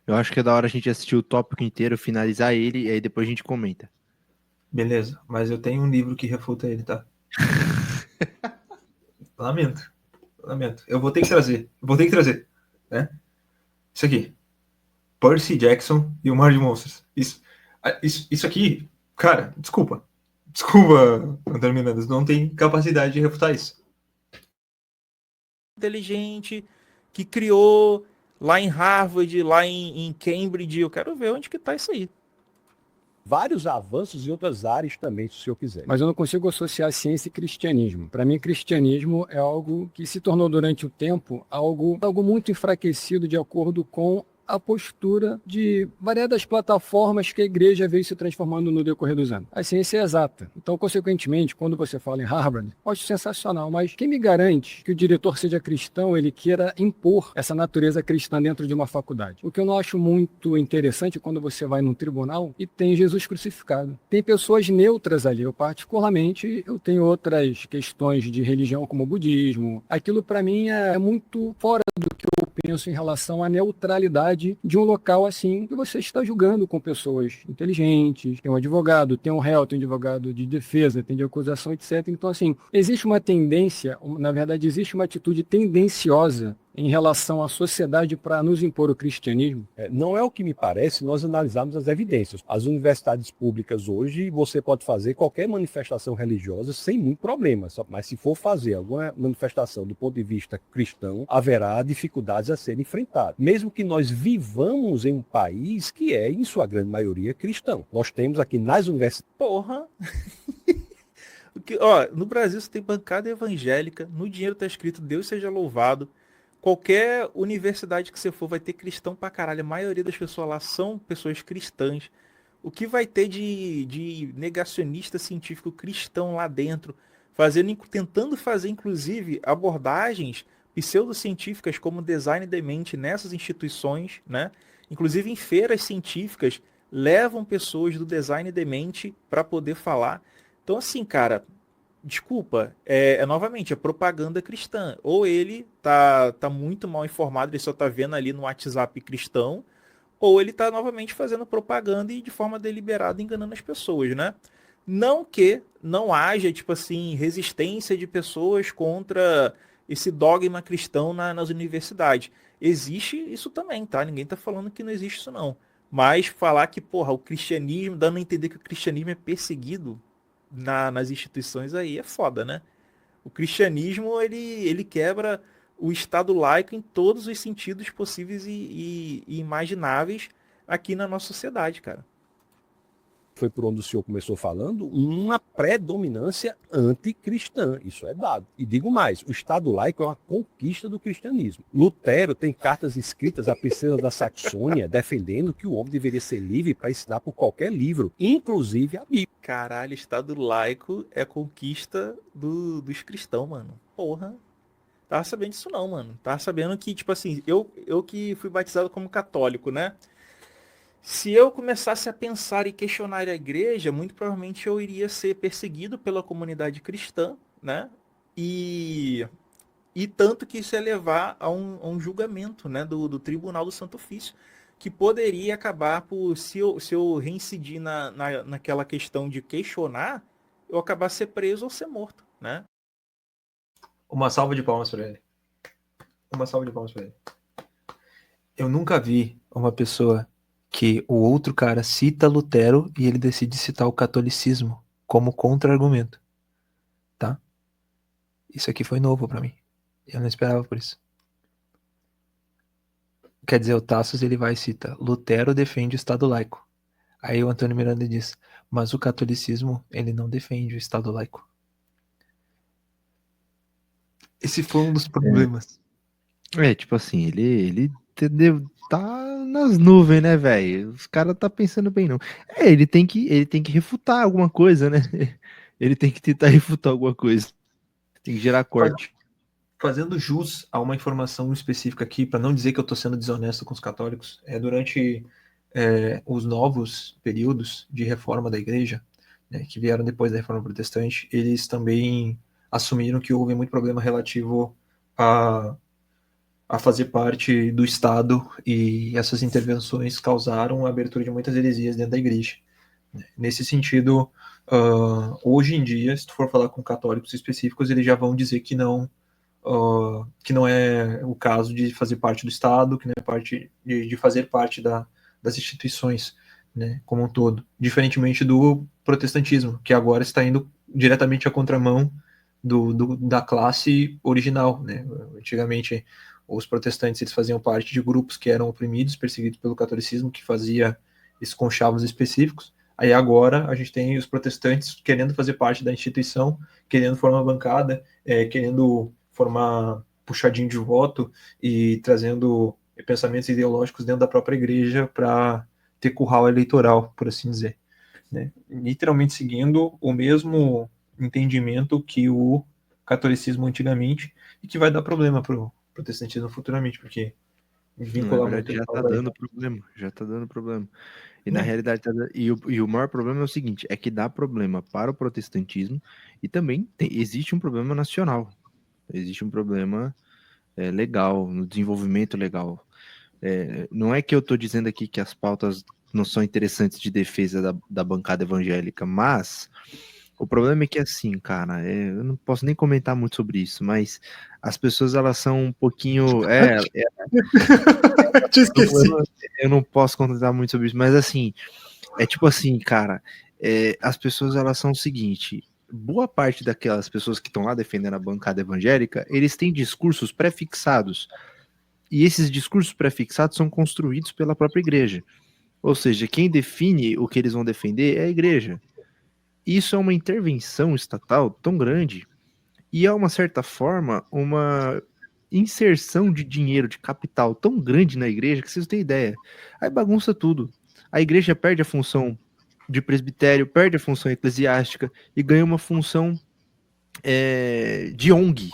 Eu acho que é da hora a gente assistir o tópico inteiro, finalizar ele, e aí depois a gente comenta. Beleza, mas eu tenho um livro que refuta ele, tá? Lamento. Eu vou ter que trazer. Né? Isso aqui. Percy Jackson e o Mar de Monstros. Isso aqui, cara, desculpa. Desculpa, Antônio Miranda, não tem capacidade de refutar isso. inteligente, que criou lá em Harvard, lá em Cambridge. Eu quero ver onde que tá isso aí. vários avanços em outras áreas também, se o senhor quiser. Mas eu não consigo associar ciência e cristianismo. Para mim, cristianismo é algo que se tornou durante o tempo algo muito enfraquecido de acordo com a postura de variadas plataformas que a igreja veio se transformando no decorrer dos anos. A ciência é exata. Então, consequentemente, quando você fala em Harvard, eu acho sensacional, mas quem me garante que o diretor seja cristão, ele queira impor essa natureza cristã dentro de uma faculdade? O que eu não acho muito interessante é quando você vai num tribunal e tem Jesus crucificado. Tem pessoas neutras ali. Eu, particularmente, eu tenho outras questões de religião, como o budismo. Aquilo, para mim, é muito fora do que eu penso em relação à neutralidade de um local assim que você está julgando com pessoas inteligentes, tem um advogado, tem um réu, tem um advogado de defesa, tem de acusação, etc. Então, assim, existe uma tendência, na verdade, existe uma atitude tendenciosa em relação à sociedade para nos impor o cristianismo? Não é o que me parece nós analisarmos as evidências. As universidades públicas hoje, você pode fazer qualquer manifestação religiosa sem muito problema, mas se for fazer alguma manifestação do ponto de vista cristão, haverá dificuldades a serem enfrentadas. Mesmo que nós vivamos em um país que é, em sua grande maioria, cristão. Nós temos aqui nas universidades... Porra! Ó, no Brasil você tem bancada evangélica, no dinheiro tá escrito Deus seja louvado. Qualquer universidade que você for vai ter cristão pra caralho. A maioria das pessoas lá são pessoas cristãs. O que vai ter de negacionista científico cristão lá dentro, tentando fazer, inclusive, abordagens pseudocientíficas como design demente nessas instituições, né? Inclusive em feiras científicas, levam pessoas do design demente para poder falar. Então, assim, cara... Desculpa, novamente, é propaganda cristã. Ou ele tá muito mal informado, ele só tá vendo ali no WhatsApp cristão, ou ele tá novamente fazendo propaganda e de forma deliberada enganando as pessoas, né? Não que não haja, tipo assim, resistência de pessoas contra esse dogma cristão nas universidades. Existe isso também, tá? Ninguém tá falando que não existe isso não. Mas falar que, porra, o cristianismo, dando a entender que o cristianismo é perseguido nas instituições aí é foda, né? O cristianismo, ele quebra o Estado laico em todos os sentidos possíveis e imagináveis aqui na nossa sociedade, cara. foi por onde o senhor começou falando, uma predominância anticristã. Isso é dado. E digo mais, o Estado laico é uma conquista do cristianismo. Lutero tem cartas escritas à princesa da Saxônia defendendo que o homem deveria ser livre para ensinar por qualquer livro, inclusive a Bíblia. Caralho, Estado laico é conquista dos cristãos, mano. Porra. Tava sabendo disso não, mano. Tava sabendo que, tipo assim, eu que fui batizado como católico, né? Se eu começasse a pensar e questionar a igreja, muito provavelmente eu iria ser perseguido pela comunidade cristã, né? E tanto que isso ia levar a um julgamento, né? Do Tribunal do Santo Ofício, que poderia acabar por, se eu reincidir naquela questão de questionar, eu acabar ser preso ou ser morto, né? Uma salva de palmas para ele. Uma salva de palmas para ele. Eu nunca vi uma pessoa que o outro cara cita Lutero e ele decide citar o catolicismo como contra-argumento. Tá? Isso aqui foi novo para mim. Eu não esperava por isso. Quer dizer, o Tassos ele vai e cita: Lutero defende o Estado laico. Aí o Antônio Miranda diz: mas o catolicismo ele não defende o Estado laico. Esse foi um dos problemas. Tipo assim, ele tá nas nuvens, né, velho? Os caras tá pensando bem, não. Ele tem que refutar alguma coisa, né? Ele tem que tentar refutar alguma coisa. Tem que gerar corte. Fazendo jus a uma informação específica aqui, para não dizer que eu estou sendo desonesto com os católicos, durante os novos períodos de reforma da igreja, né, que vieram depois da reforma protestante, eles também assumiram que houve muito problema relativo a fazer parte do Estado, e essas intervenções causaram a abertura de muitas heresias dentro da igreja. Nesse sentido, hoje em dia, se tu for falar com católicos específicos, eles já vão dizer que não é o caso de fazer parte do Estado, que não é parte de fazer parte das instituições, né, como um todo. Diferentemente do protestantismo, que agora está indo diretamente à contramão da classe original, né? Antigamente, os protestantes eles faziam parte de grupos que eram oprimidos, perseguidos pelo catolicismo, que fazia esses conchavos específicos. Aí agora a gente tem os protestantes querendo fazer parte da instituição, querendo formar bancada, querendo formar puxadinho de voto e trazendo pensamentos ideológicos dentro da própria igreja para ter curral eleitoral, por assim dizer, né? Literalmente seguindo o mesmo entendimento que o catolicismo antigamente, e que vai dar problema para o protestantismo futuramente, porque vincular muito... Já tá dando problema. E na realidade, o maior problema é o seguinte, é que dá problema para o protestantismo e também existe um problema nacional. Existe um problema legal, no desenvolvimento legal. Não é que eu estou dizendo aqui que as pautas não são interessantes de defesa da bancada evangélica, mas o problema é que assim, cara, eu não posso nem comentar muito sobre isso, mas as pessoas elas são um pouquinho... Te esqueci. Eu não posso comentar muito sobre isso, mas assim, tipo assim, cara, as pessoas elas são o seguinte... Boa parte daquelas pessoas que estão lá defendendo a bancada evangélica, eles têm discursos pré-fixados. E esses discursos pré-fixados são construídos pela própria igreja. Ou seja, quem define o que eles vão defender é a igreja. Isso é uma intervenção estatal tão grande e é, uma certa forma, uma inserção de dinheiro, de capital tão grande na igreja que vocês não têm ideia. Aí bagunça tudo. A igreja perde a função de presbitério, perde a função eclesiástica e ganha uma função de ONG,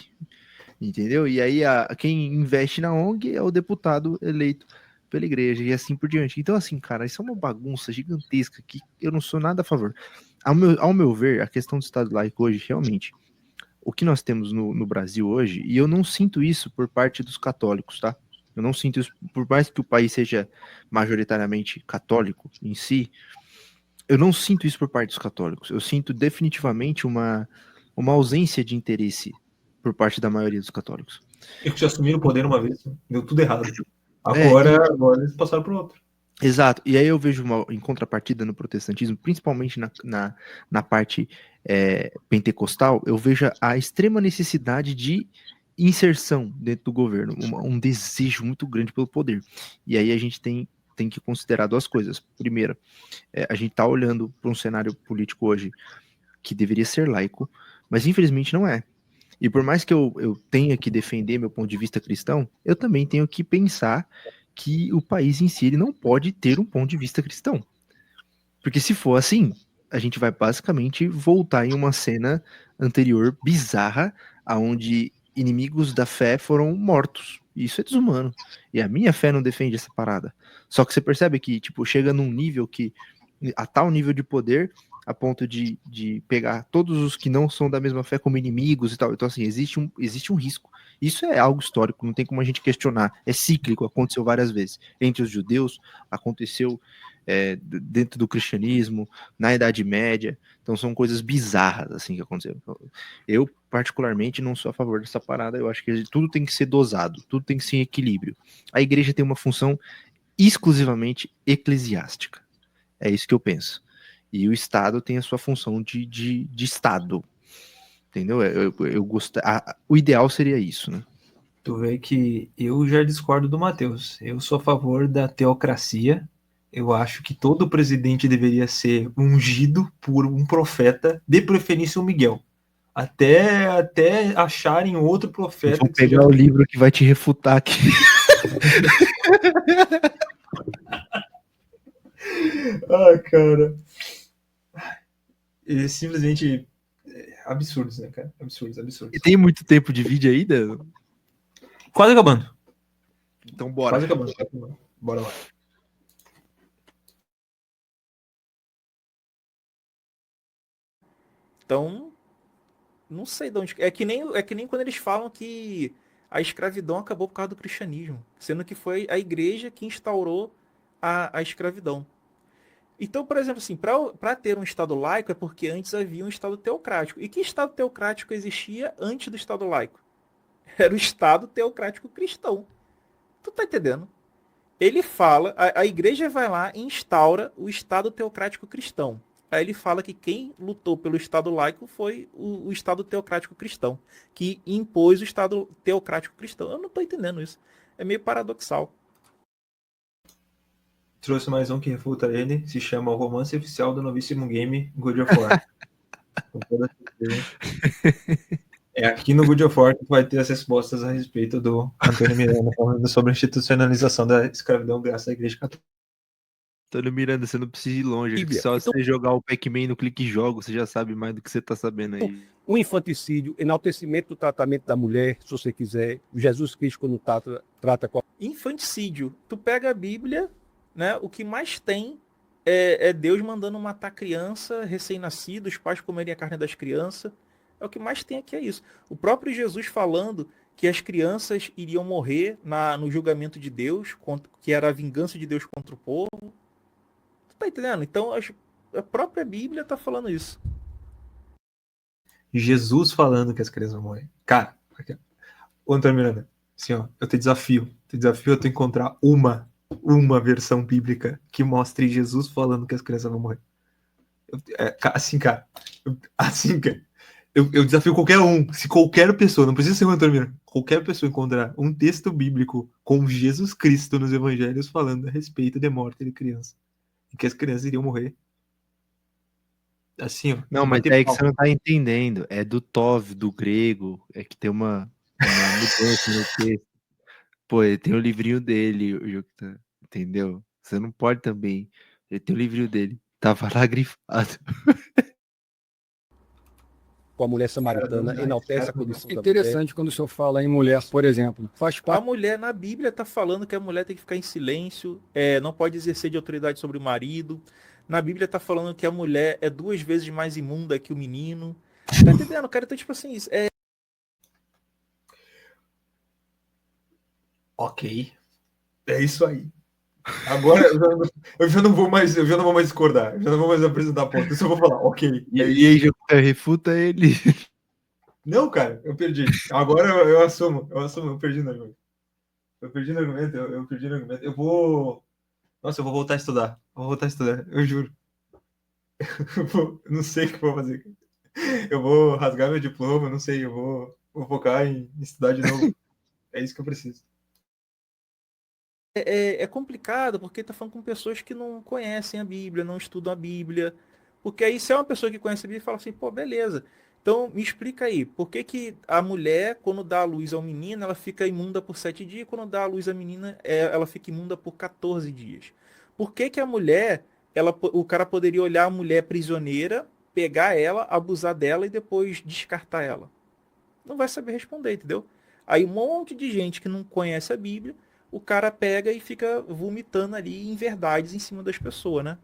entendeu? E aí quem investe na ONG é o deputado eleito pela igreja e assim por diante. Então assim, cara, isso é uma bagunça gigantesca que eu não sou nada a favor. Ao meu ver, a questão do Estado laico hoje, realmente, o que nós temos no Brasil hoje, e eu não sinto isso por parte dos católicos, tá? Eu não sinto isso, por mais que o país seja majoritariamente católico em si, eu não sinto isso por parte dos católicos. Eu sinto definitivamente uma ausência de interesse por parte da maioria dos católicos. Eles assumiram o poder uma vez, deu tudo errado. Agora eles passaram para o outro. Exato, e aí eu vejo em contrapartida no protestantismo, principalmente na parte pentecostal, eu vejo a extrema necessidade de inserção dentro do governo, um desejo muito grande pelo poder. E aí a gente tem tem que considerar duas coisas. Primeiro, a gente está olhando para um cenário político hoje que deveria ser laico, mas infelizmente não é. E por mais que eu tenha que defender meu ponto de vista cristão, eu também tenho que pensar que o país em si ele não pode ter um ponto de vista cristão. Porque se for assim, a gente vai basicamente voltar em uma cena anterior bizarra, onde inimigos da fé foram mortos. Isso é desumano. E a minha fé não defende essa parada. Só que você percebe que, tipo, chega num nível que, a tal nível de poder, a ponto de pegar todos os que não são da mesma fé como inimigos e tal. Então, assim, existe um risco. Isso é algo histórico, não tem como a gente questionar. É cíclico, aconteceu várias vezes. Entre os judeus, aconteceu dentro do cristianismo, na Idade Média. Então, são coisas bizarras, assim, que aconteceram. Eu, particularmente, não sou a favor dessa parada. Eu acho que tudo tem que ser dosado, tudo tem que ser em equilíbrio. A igreja tem uma função exclusivamente eclesiástica. É isso que eu penso. E o Estado tem a sua função de Estado. Entendeu? O ideal seria isso, né? Tu vê que eu já discordo do Matheus. Eu sou a favor da teocracia. Eu acho que todo presidente deveria ser ungido por um profeta, de preferência um Miguel. Até acharem outro profeta. Vou pegar o livro que vai te refutar aqui. Ah, cara. E simplesmente absurdos, né, cara? Absurdos. E tem muito tempo de vídeo ainda? Quase acabando. Então bora. Quase acabando. Bora lá. Então, não sei de onde. É que nem quando eles falam que a escravidão acabou por causa do cristianismo, sendo que foi a igreja que instaurou a escravidão. Então, por exemplo, assim, para ter um Estado laico é porque antes havia um Estado teocrático. E que Estado teocrático existia antes do Estado laico? Era o Estado teocrático cristão. Tu tá entendendo? Ele fala, a igreja vai lá e instaura o Estado teocrático cristão. Aí ele fala que quem lutou pelo Estado laico foi o Estado teocrático cristão, que impôs o Estado teocrático cristão. Eu não tô entendendo isso. É meio paradoxal. Trouxe mais um que refuta ele. Se chama O Romance Oficial do Novíssimo Game God of War. Com toda certeza. É aqui no God of War que vai ter as respostas a respeito do Antônio Miranda falando sobre a institucionalização da escravidão graças à Igreja Católica. Antônio Miranda, você não precisa ir longe. Bíblia. Só Então, você jogar o Pac-Man no clique jogo, você já sabe mais do que você tá sabendo aí. o infanticídio, enaltecimento do tratamento da mulher, se você quiser. Jesus Cristo, quando trata com Infanticídio. Tu pega a Bíblia, né? O que mais tem é Deus mandando matar criança recém-nascida, os pais comerem a carne das crianças. É o que mais tem aqui, é isso. O próprio Jesus falando que as crianças iriam morrer no julgamento de Deus, que era a vingança de Deus contra o povo. Tu tá entendendo? Então a própria Bíblia tá falando isso. Jesus falando que as crianças vão morrer. Cara, ô Antônio Miranda, assim, ó, eu te desafio a tu encontrar uma versão bíblica que mostre Jesus falando que as crianças vão morrer. Eu desafio qualquer um, se qualquer pessoa, não precisa ser o Antônio Miranda, qualquer pessoa encontrar um texto bíblico com Jesus Cristo nos evangelhos falando a respeito de morte de criança e que as crianças iriam morrer. Assim, ó. Não, mas é que você não tá entendendo. É do Tov, do grego. É que tem uma mudança no texto. Pô, ele tem o livrinho dele, o Joktan, entendeu? Você não pode também. Ele tem o livrinho dele. Tava lá grifado. a mulher samaritana, enaltece a condição da mulher. Interessante quando o senhor fala em mulher, por exemplo. Faz A parte. mulher na Bíblia tá falando que a mulher tem que ficar em silêncio, não pode exercer de autoridade sobre o marido. Na Bíblia tá falando que a mulher é 2 vezes mais imunda que o menino. Tá entendendo? Cara, então, tipo assim, Ok. É isso aí. Agora eu já não vou mais discordar, eu já não vou mais apresentar ponto, eu só vou falar, ok. E aí, Joktan, refuta ele. Não, cara, eu perdi. Agora eu assumo, eu perdi no argumento. Eu perdi no argumento, eu vou. Nossa, eu vou voltar a estudar. Eu juro. Não sei o que eu vou fazer. Eu vou rasgar meu diploma, não sei, eu vou focar em estudar de novo. É isso que eu preciso. é complicado porque tá falando com pessoas que não conhecem a Bíblia, não estudam a Bíblia. Porque aí se é uma pessoa que conhece a Bíblia, fala assim, pô, beleza. Então me explica aí, por que que a mulher, quando dá a luz ao menino, ela fica imunda por 7 dias, e quando dá a luz à menina, ela fica imunda por 14 dias? Por que que a mulher, o cara poderia olhar a mulher prisioneira, pegar ela, abusar dela e depois descartar ela? Não vai saber responder, entendeu? Aí um monte de gente que não conhece a Bíblia, o cara pega e fica vomitando ali em verdades em cima das pessoas, né?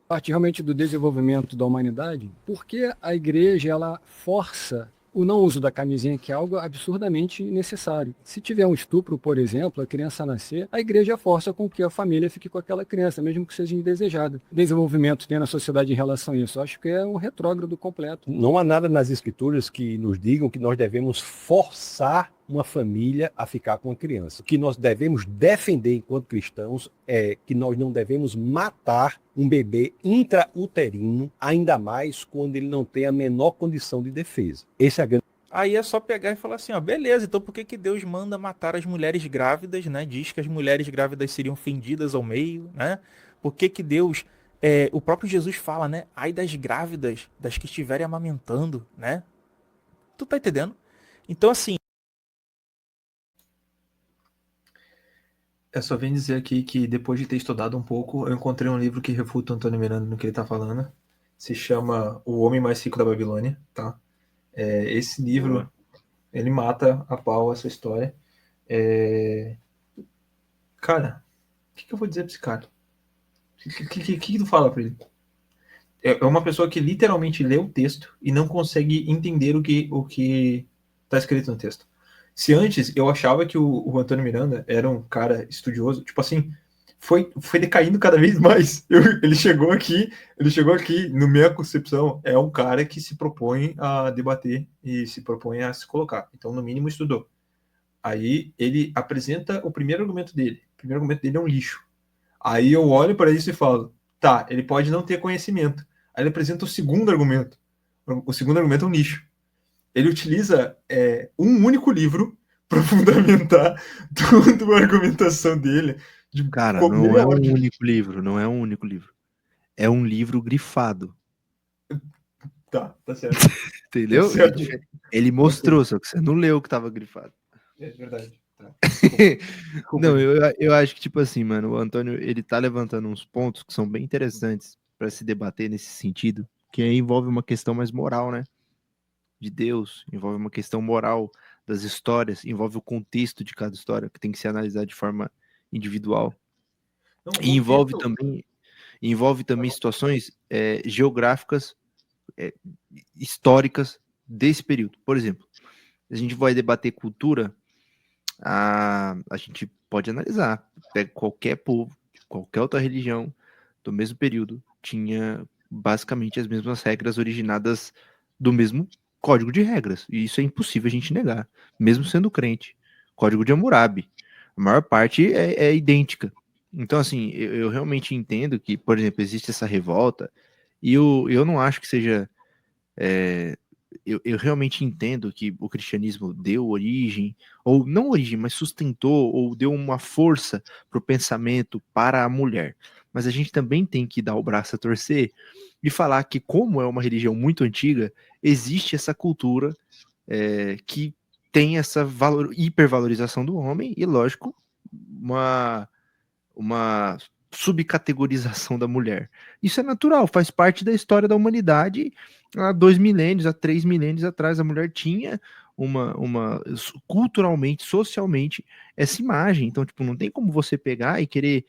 Parte realmente do desenvolvimento da humanidade, porque a igreja ela força o não uso da camisinha, que é algo absurdamente necessário. Se tiver um estupro, por exemplo, a criança nascer, a igreja força com que a família fique com aquela criança, mesmo que seja indesejada. Desenvolvimento tem na sociedade em relação a isso. Eu acho que é um retrógrado completo. Não há nada nas escrituras que nos digam que nós devemos forçar uma família a ficar com a criança. O que nós devemos defender enquanto cristãos é que nós não devemos matar um bebê intrauterino, ainda mais quando ele não tem a menor condição de defesa. Esse é a grande... Aí é só pegar e falar assim, ó, beleza, então por que que Deus manda matar as mulheres grávidas, né? Diz que as mulheres grávidas seriam fendidas ao meio, né? Por que que Deus... o próprio Jesus fala, né? Ai das grávidas, das que estiverem amamentando, né? Tu tá entendendo? Então, assim, Eu só venho dizer aqui que depois de ter estudado um pouco, eu encontrei um livro que refuta o Antônio Miranda no que ele tá falando. Se chama O Homem Mais Rico da Babilônia, tá? Esse livro, ele mata a pau essa história. Cara, o que eu vou dizer pra esse cara? O que tu fala pra ele? É uma pessoa que literalmente lê o texto e não consegue entender o que tá escrito no texto. Se antes eu achava que o Antônio Miranda era um cara estudioso, tipo assim, foi decaindo cada vez mais. Ele chegou aqui, na minha concepção, é um cara que se propõe a debater e se propõe a se colocar. Então, no mínimo, estudou. Aí ele apresenta o primeiro argumento dele. O primeiro argumento dele é um lixo. Aí eu olho para isso e falo, tá, ele pode não ter conhecimento. Aí ele apresenta o segundo argumento. O segundo argumento é um lixo. Ele utiliza um único livro para fundamentar toda a argumentação dele. Cara, não é um único livro, não é um único livro. É um livro grifado. Tá certo. Entendeu? Tá certo. Ele mostrou, só que você não leu o que tava grifado. É verdade. Tá. Não, eu acho que, tipo assim, mano, o Antônio, ele tá levantando uns pontos que são bem interessantes para se debater nesse sentido, que envolve uma questão mais moral, né? De Deus, envolve uma questão moral das histórias, envolve o contexto de cada história, que tem que ser analisado de forma individual. Não, E envolve também situações geográficas, históricas desse período. Por exemplo, a gente vai debater cultura, a gente pode analisar. Pega qualquer povo, qualquer outra religião do mesmo período, tinha basicamente as mesmas regras originadas do mesmo código de regras. E isso é impossível a gente negar, mesmo sendo crente. Código de Hammurabi. A maior parte é idêntica. Então, assim, eu realmente entendo que, por exemplo, existe essa revolta, e eu não acho que seja... Eu realmente entendo que o cristianismo deu origem, ou não origem, mas sustentou, ou deu uma força para o pensamento para a mulher. Mas a gente também tem que dar o braço a torcer e falar que, como é uma religião muito antiga, existe essa cultura que tem essa hipervalorização do homem e, lógico, uma subcategorização da mulher. Isso é natural, faz parte da história da humanidade. Há 2 milênios, há 3 milênios atrás, a mulher tinha culturalmente, socialmente, essa imagem. Então, tipo, não tem como você pegar e querer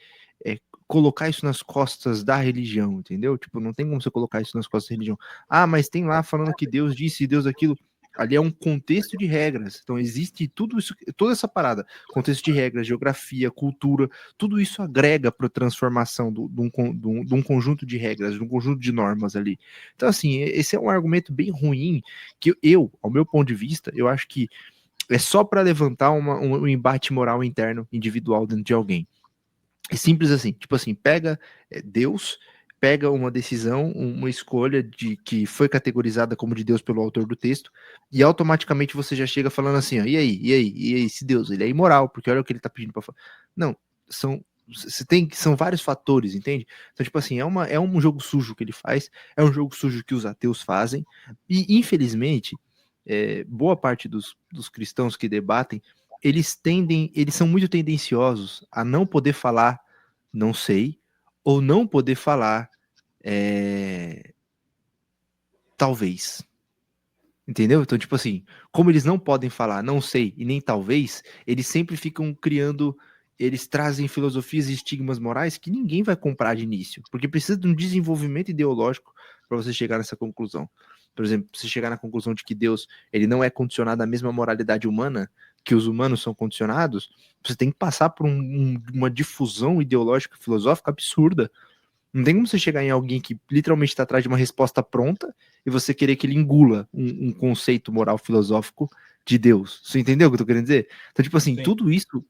colocar isso nas costas da religião, entendeu? Tipo, não tem como você colocar isso nas costas da religião. Ah, mas tem lá falando que Deus disse, Deus aquilo. Ali é um contexto de regras. Então existe tudo isso, toda essa parada, contexto de regras, geografia, cultura, tudo isso agrega para a transformação de um conjunto de regras, de um conjunto de normas ali. Então, assim, esse é um argumento bem ruim que ao meu ponto de vista, eu acho que é só para levantar um embate moral interno, individual dentro de alguém. É simples assim, tipo assim, pega Deus, pega uma decisão, uma escolha que foi categorizada como de Deus pelo autor do texto, e automaticamente você já chega falando assim, ó, e aí, se Deus, ele é imoral, porque olha o que ele tá pedindo para falar. Não, são vários fatores, entende? Então, tipo assim, é um jogo sujo que ele faz, é um jogo sujo que os ateus fazem, e infelizmente, boa parte dos cristãos que debatem, eles são muito tendenciosos a não poder falar não sei, ou não poder falar talvez. Entendeu? Então, tipo assim, como eles não podem falar não sei e nem talvez, eles sempre ficam criando, eles trazem filosofias e estigmas morais que ninguém vai comprar de início, porque precisa de um desenvolvimento ideológico para você chegar nessa conclusão. Por exemplo, você chegar na conclusão de que Deus, ele não é condicionado à mesma moralidade humana que os humanos são condicionados, você tem que passar por uma difusão ideológica e filosófica absurda. Não tem como você chegar em alguém que literalmente está atrás de uma resposta pronta e você querer que ele engula um conceito moral filosófico de Deus. Você entendeu o que eu tô querendo dizer? Então, tipo assim, Sim. tudo isso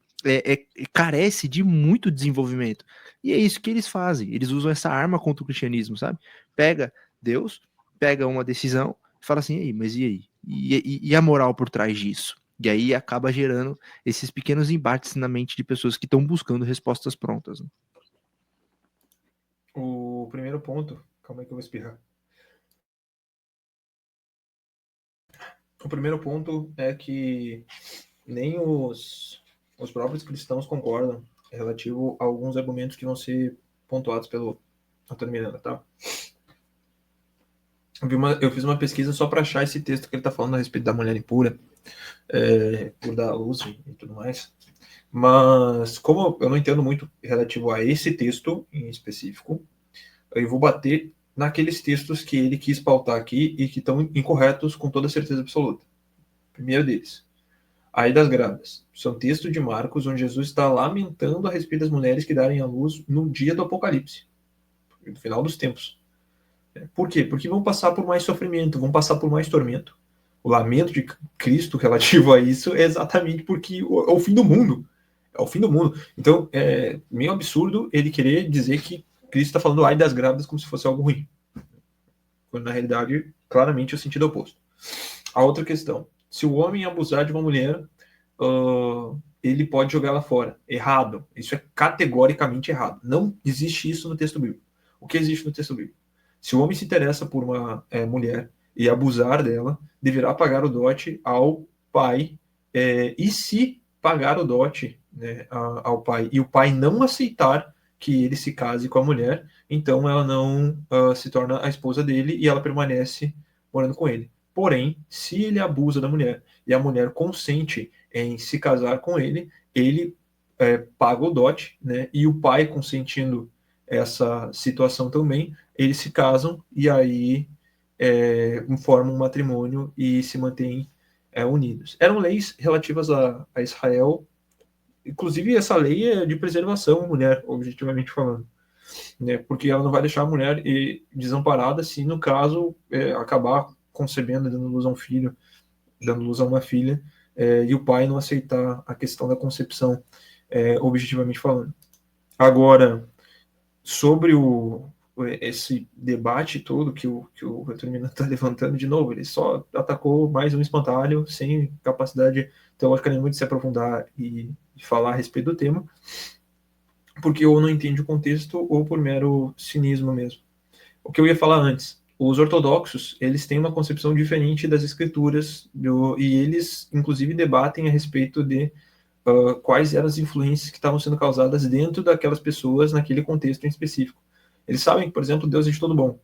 carece de muito desenvolvimento. E é isso que eles fazem. Eles usam essa arma contra o cristianismo, sabe? Pega Deus, pega uma decisão e fala assim, mas e aí? E a moral por trás disso? E aí acaba gerando esses pequenos embates na mente de pessoas que estão buscando respostas prontas, né? O primeiro ponto, calma aí que eu vou espirrar. O primeiro ponto é que nem os próprios cristãos concordam relativo a alguns argumentos que vão ser pontuados pelo Antônio Miranda, tá? Eu fiz uma pesquisa só para achar esse texto que ele está falando a respeito da mulher impura, por dar luz e tudo mais. Mas, como eu não entendo muito relativo a esse texto em específico, eu vou bater naqueles textos que ele quis pautar aqui e que estão incorretos com toda certeza absoluta. Primeiro deles, Ai das Grávidas. Isso é um texto de Marcos, onde Jesus está lamentando a respeito das mulheres que darem à luz no dia do Apocalipse, no final dos tempos. Por quê? Porque vão passar por mais sofrimento, vão passar por mais tormento. O lamento de Cristo relativo a isso é exatamente porque é o fim do mundo. É o fim do mundo. Então, é meio absurdo ele querer dizer que Cristo está falando ai das grávidas como se fosse algo ruim. Quando, na realidade, claramente é o sentido oposto. A outra questão. Se o homem abusar de uma mulher, ele pode jogá-la fora. Errado. Isso é categoricamente errado. Não existe isso no texto bíblico. O que existe no texto bíblico? Se o homem se interessa por uma mulher e abusar dela, deverá pagar o dote ao pai. E se pagar o dote, né, ao pai, e o pai não aceitar que ele se case com a mulher, então ela não se torna a esposa dele e ela permanece morando com ele. Porém, se ele abusa da mulher e a mulher consente em se casar com ele, ele paga o dote, né, e o pai consentindo essa situação também, eles se casam e aí formam um matrimônio e se mantêm unidos. Eram leis relativas a Israel. Inclusive, essa lei é de preservação à mulher, objetivamente falando, né? Porque ela não vai deixar a mulher desamparada se, no caso, acabar concebendo, dando luz a um filho, dando luz a uma filha, e o pai não aceitar a questão da concepção, objetivamente falando. Agora, sobre esse debate todo que o Antônio está levantando de novo, ele só atacou mais um espantalho, sem capacidade teológica nenhuma de se aprofundar e de falar a respeito do tema, porque ou não entende o contexto ou por mero cinismo mesmo. O que eu ia falar antes, os ortodoxos, eles têm uma concepção diferente das escrituras, e eles, inclusive, debatem a respeito de quais eram as influências que estavam sendo causadas dentro daquelas pessoas naquele contexto em específico. Eles sabem que, por exemplo, Deus é de todo bom.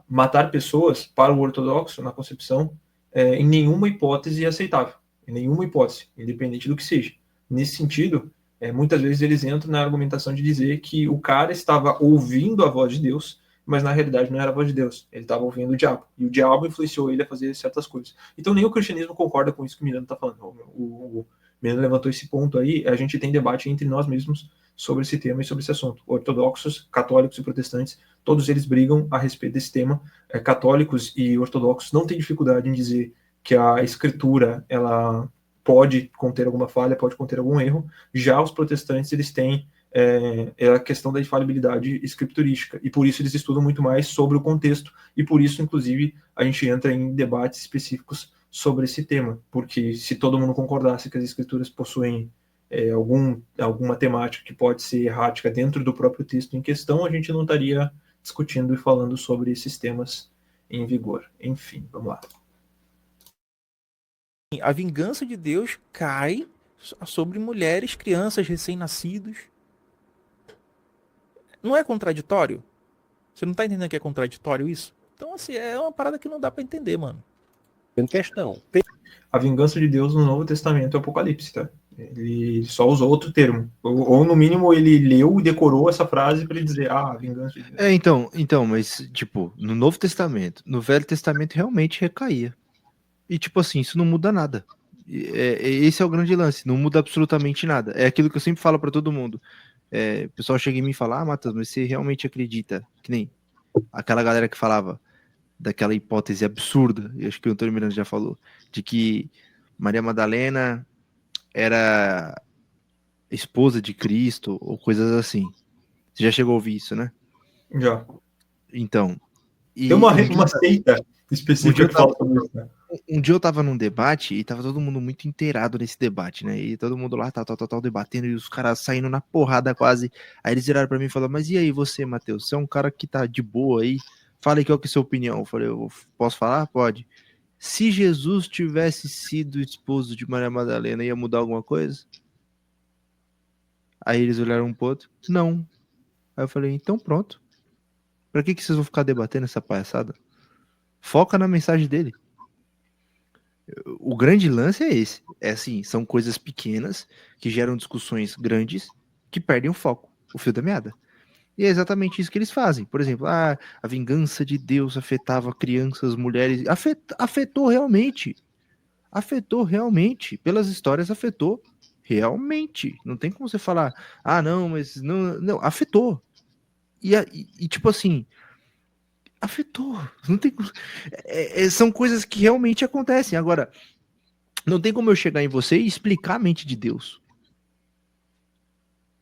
Matar pessoas, para o ortodoxo, na concepção, em nenhuma hipótese é aceitável. Em nenhuma hipótese, independente do que seja. Nesse sentido, muitas vezes eles entram na argumentação de dizer que o cara estava ouvindo a voz de Deus, mas na realidade não era a voz de Deus. Ele estava ouvindo o diabo. E o diabo influenciou ele a fazer certas coisas. Então nem o cristianismo concorda com isso que o Miranda está falando. O Miranda levantou esse ponto aí. A gente tem debate entre nós mesmos sobre esse tema e sobre esse assunto. Ortodoxos, católicos e protestantes, todos eles brigam a respeito desse tema. Católicos e ortodoxos não têm dificuldade em dizer que a escritura, ela pode conter alguma falha, pode conter algum erro. Já os protestantes, eles têm é a questão da infalibilidade escriturística, e por isso eles estudam muito mais sobre o contexto, e por isso, inclusive, a gente entra em debates específicos sobre esse tema, porque se todo mundo concordasse que as escrituras possuem alguma temática que pode ser errática dentro do próprio texto em questão, a gente não estaria discutindo e falando sobre esses temas em vigor. Enfim, vamos lá. A vingança de Deus cai sobre mulheres, crianças, recém-nascidos. Não é contraditório? Você não tá entendendo que é contraditório isso? Então, assim, é uma parada que não dá para entender, mano. Tem questão. A vingança de Deus no Novo Testamento é o Apocalipse, tá? Ele só usou outro termo. Ou no mínimo, ele leu e decorou essa frase para ele dizer, a vingança de Deus. Então, mas, tipo, no Novo Testamento, no Velho Testamento realmente recaía. E, tipo assim, isso não muda nada. Esse é o grande lance, não muda absolutamente nada. É aquilo que eu sempre falo para todo mundo. O pessoal chega em mim e fala, Matheus, mas você realmente acredita? Que nem aquela galera que falava daquela hipótese absurda, e acho que o Antônio Miranda já falou, de que Maria Madalena era esposa de Cristo, ou coisas assim. Você já chegou a ouvir isso, né? Já. Então. Tem uma seita específica que fala sobre isso, né? Um dia eu tava num debate e tava todo mundo muito inteirado nesse debate, né? E todo mundo lá, tal, debatendo, e os caras saindo na porrada quase. Aí eles viraram pra mim e falaram, mas e aí você, Matheus? Você é um cara que tá de boa aí? Fala aí qual que é a sua opinião. Eu falei, eu posso falar? Pode. Se Jesus tivesse sido esposo de Maria Madalena, ia mudar alguma coisa? Aí eles olharam um pro outro, não. Aí eu falei, então pronto. Pra que vocês vão ficar debatendo essa palhaçada? Foca na mensagem dele. O grande lance é esse. É assim, são coisas pequenas que geram discussões grandes que perdem o foco, o fio da meada. E é exatamente isso que eles fazem. Por exemplo, a vingança de Deus afetava crianças, mulheres. Afetou realmente. Afetou realmente. Pelas histórias, afetou realmente. Não tem como você falar, não, mas não, afetou. E tipo assim, afetou. Não tem. São coisas que realmente acontecem. Agora, não tem como eu chegar em você e explicar a mente de Deus.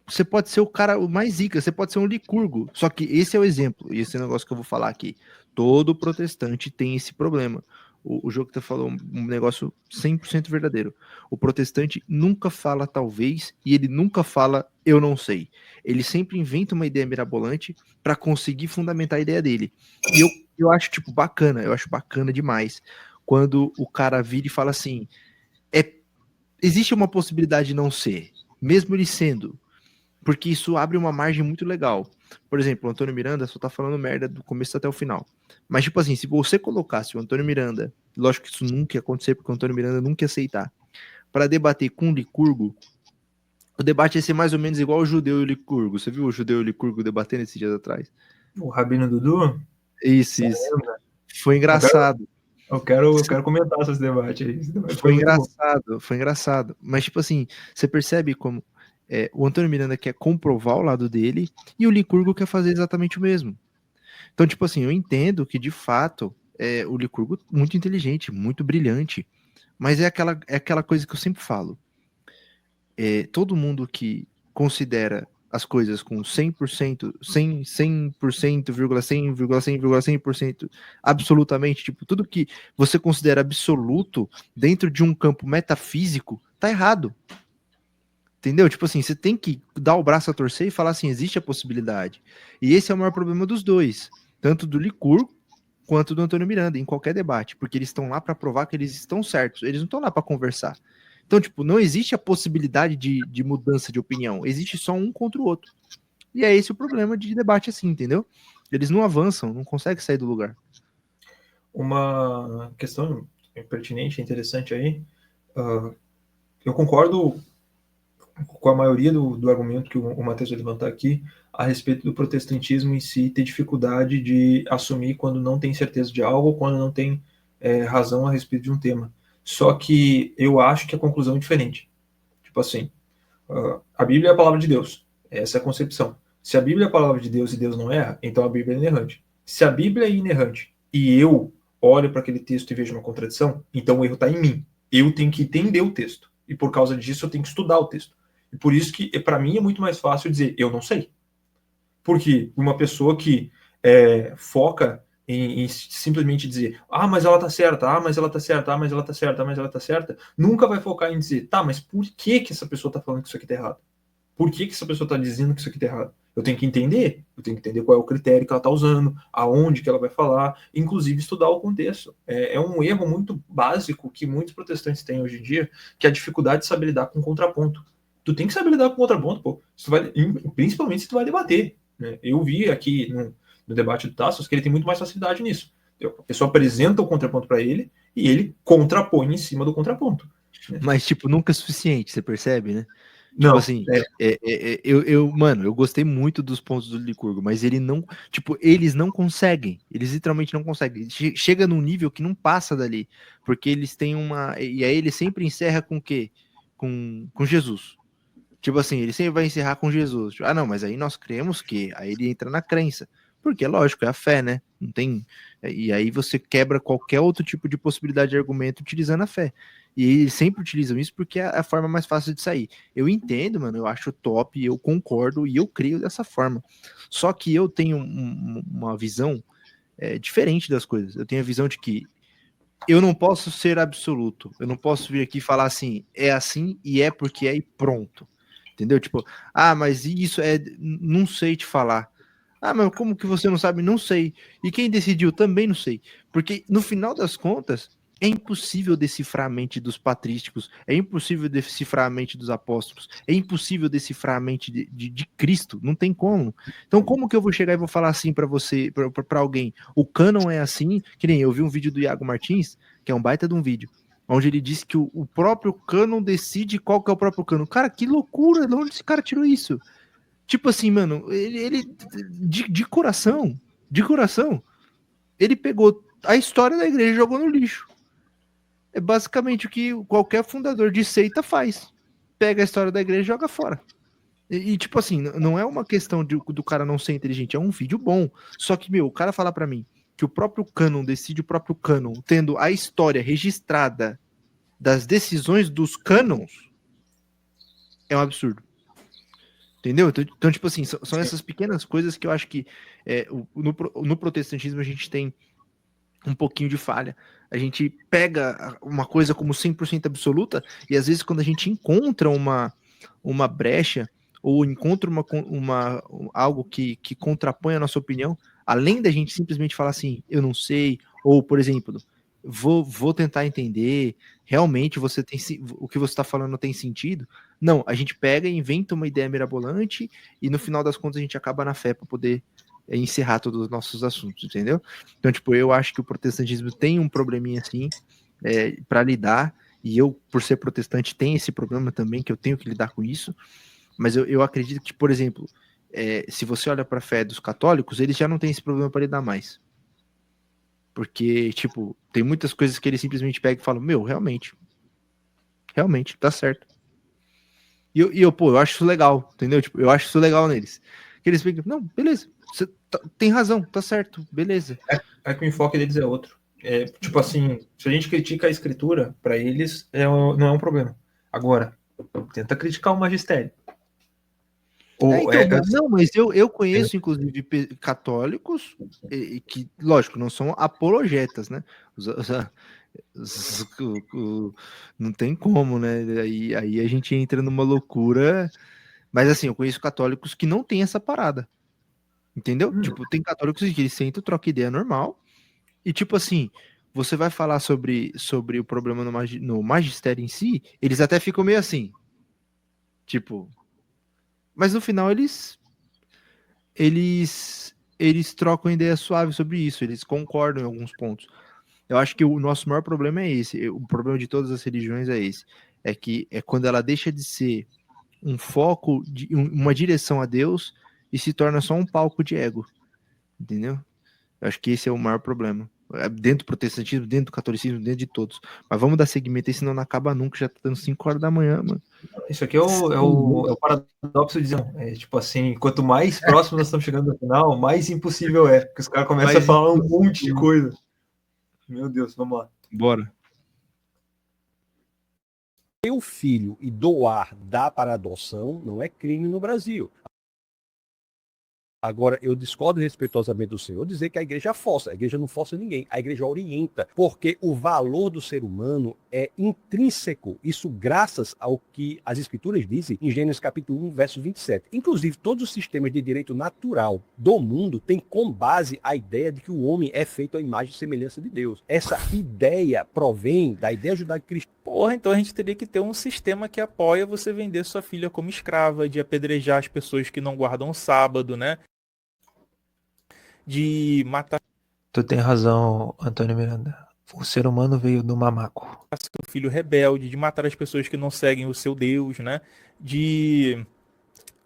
Você pode ser o cara mais zica, você pode ser um licurgo. Só que esse é o exemplo, e esse é o negócio que eu vou falar aqui. Todo protestante tem esse problema. O Jokta falou um negócio 100% verdadeiro. O protestante nunca fala talvez, e ele nunca fala eu não sei. Ele sempre inventa uma ideia mirabolante para conseguir fundamentar a ideia dele. E eu acho, tipo, bacana, eu acho bacana demais quando o cara vira e fala assim, existe uma possibilidade de não ser, mesmo ele sendo, porque isso abre uma margem muito legal. Por exemplo, o Antônio Miranda só tá falando merda do começo até o final. Mas, tipo assim, se você colocasse o Antônio Miranda, lógico que isso nunca ia acontecer, porque o Antônio Miranda nunca ia aceitar, para debater com o Licurgo, o debate ia ser mais ou menos igual o Judeu e o Licurgo. Você viu o Judeu e o Licurgo debatendo esses dias atrás? O Rabino Dudu? Isso. Foi engraçado. Eu quero comentar esses debates aí. Foi engraçado. Mas, tipo assim, você percebe como o Antônio Miranda quer comprovar o lado dele e o Licurgo quer fazer exatamente o mesmo. Então, tipo assim, eu entendo que, de fato, o Licurgo é muito inteligente, muito brilhante, mas é aquela coisa que eu sempre falo. Todo mundo que considera as coisas com 100%, 100%, absolutamente, tipo, tudo que você considera absoluto dentro de um campo metafísico, tá errado. Entendeu? Tipo assim, você tem que dar o braço a torcer e falar assim, existe a possibilidade. E esse é o maior problema dos dois, tanto do Licurgo quanto do Antônio Miranda, em qualquer debate, porque eles estão lá para provar que eles estão certos, eles não estão lá para conversar. Então, tipo, não existe a possibilidade de mudança de opinião, existe só um contra o outro. E é esse o problema de debate assim, entendeu? Eles não avançam, não conseguem sair do lugar. Uma questão pertinente, interessante aí, eu concordo com a maioria do argumento que o Matheus vai levantar aqui a respeito do protestantismo em si ter dificuldade de assumir quando não tem certeza de algo ou quando não tem razão a respeito de um tema. Só que eu acho que a conclusão é diferente. Tipo assim, a Bíblia é a palavra de Deus. Essa é a concepção. Se a Bíblia é a palavra de Deus e Deus não erra, então a Bíblia é inerrante. Se a Bíblia é inerrante e eu olho para aquele texto e vejo uma contradição, então o erro está em mim. Eu tenho que entender o texto. E por causa disso eu tenho que estudar o texto. E por isso que, para mim, é muito mais fácil dizer, eu não sei. Porque uma pessoa que foca em simplesmente dizer, mas ela tá certa, mas ela tá certa, mas ela tá certa, mas ela tá certa, nunca vai focar em dizer, tá, mas por que essa pessoa tá falando que isso aqui tá errado? Por que essa pessoa tá dizendo que isso aqui tá errado? Eu tenho que entender qual é o critério que ela tá usando, aonde que ela vai falar, inclusive estudar o contexto. É um erro muito básico que muitos protestantes têm hoje em dia, que é a dificuldade de saber lidar com contraponto. Tu tem que saber lidar com contraponto, pô. Principalmente se tu vai debater. Né? Eu vi aqui no debate do Tassos que ele tem muito mais facilidade nisso. A pessoa apresenta o contraponto para ele e ele contrapõe em cima do contraponto. Né? Mas, tipo, nunca é suficiente, você percebe, né? Não, tipo assim, mano, eu gostei muito dos pontos do Licurgo, mas ele não, tipo, eles não conseguem, eles literalmente não conseguem, chega num nível que não passa dali, porque eles têm e aí ele sempre encerra com o quê? Com Jesus. Tipo assim, ele sempre vai encerrar com Jesus. Tipo, não, mas aí nós cremos que, aí ele entra na crença, porque é lógico, é a fé, né? Não tem, e aí você quebra qualquer outro tipo de possibilidade de argumento utilizando a fé. E eles sempre utilizam isso porque é a forma mais fácil de sair. Eu entendo, mano, eu acho top, eu concordo e eu creio dessa forma. Só que eu tenho uma visão diferente das coisas. Eu tenho a visão de que eu não posso ser absoluto. Eu não posso vir aqui e falar assim, é assim e é porque é e pronto. Entendeu? Tipo, mas isso não sei te falar. Mas como que você não sabe? Não sei. E quem decidiu? Também não sei. Porque no final das contas, é impossível decifrar a mente dos patrísticos, é impossível decifrar a mente dos apóstolos, é impossível decifrar a mente de Cristo, não tem como. Então, como que eu vou chegar e vou falar assim para você, para alguém? O cânon é assim, que nem eu vi um vídeo do Iago Martins, que é um baita de um vídeo, onde ele disse que o próprio cânon decide qual que é o próprio cânon. Cara, que loucura! De onde esse cara tirou isso? Tipo assim, mano, ele de coração, ele pegou a história da igreja e jogou no lixo. É basicamente o que qualquer fundador de seita faz. Pega a história da igreja e joga fora. E tipo assim, não é uma questão do cara não ser inteligente, é um vídeo bom. Só que, o cara falar pra mim que o próprio cânon decide o próprio cânon, tendo a história registrada das decisões dos cânons, é um absurdo. Entendeu? Então tipo assim, são essas pequenas coisas que eu acho que no protestantismo a gente tem um pouquinho de falha. A gente pega uma coisa como 100% absoluta e às vezes quando a gente encontra uma brecha ou encontra algo que contrapõe a nossa opinião, além da gente simplesmente falar assim, eu não sei, ou por exemplo, vou tentar entender, realmente o que você está falando tem sentido? Não, a gente pega e inventa uma ideia mirabolante e no final das contas a gente acaba na fé para poder encerrar todos os nossos assuntos, entendeu? Então, tipo, eu acho que o protestantismo tem um probleminha assim para lidar, e eu, por ser protestante, tenho esse problema também, que eu tenho que lidar com isso, mas eu acredito que, por exemplo, se você olha para a fé dos católicos, eles já não têm esse problema para lidar mais. Porque, tipo, tem muitas coisas que eles simplesmente pegam e falam, realmente, tá certo. E eu acho isso legal, entendeu? Tipo, eu acho isso legal neles. Que eles pegam, não, beleza, você tem razão, tá certo, beleza. É que o enfoque deles é outro. Tipo assim, se a gente critica a escritura, para eles não é um problema. Agora, tenta criticar o magistério. Não, mas eu conheço, inclusive, católicos que, lógico, não são apologetas, né? Não tem como, né? Aí a gente entra numa loucura. Mas assim, eu conheço católicos que não tem essa parada. Entendeu? Tipo, tem católicos que eles sentam, trocam ideia normal. E tipo assim, você vai falar sobre o problema no magistério em si, eles até ficam meio assim. Tipo. Mas no final eles trocam ideia suave sobre isso, eles concordam em alguns pontos. Eu acho que o nosso maior problema é esse, o problema de todas as religiões é esse, é que é quando ela deixa de ser um foco, uma direção a Deus e se torna só um palco de ego, entendeu? Eu acho que esse é o maior problema. Dentro do protestantismo, dentro do catolicismo, dentro de todos. Mas vamos dar seguimento aí, senão não acaba nunca, já tá dando 5 horas da manhã, mano. Isso aqui é o paradoxo de dizer, tipo assim, quanto mais próximo nós estamos chegando no final, mais impossível é, porque os caras começam a falar um monte de coisa. Meu Deus, vamos lá. Bora. ter um filho e dar para adoção não é crime no Brasil. Agora, eu discordo respeitosamente do senhor dizer que a igreja força. A igreja não força ninguém, a igreja orienta, porque o valor do ser humano é intrínseco. Isso graças ao que as escrituras dizem em Gênesis capítulo 1, verso 27. Inclusive, todos os sistemas de direito natural do mundo têm como base a ideia de que o homem é feito à imagem e semelhança de Deus. Essa ideia provém da ideia judaico-cristã. Porra, então a gente teria que ter um sistema que apoia você vender sua filha como escrava, de apedrejar as pessoas que não guardam o sábado, né? De matar Tu tem razão, Antônio Miranda. O ser humano veio do mamaco. seu filho rebelde, de matar as pessoas que não seguem o seu Deus, né? De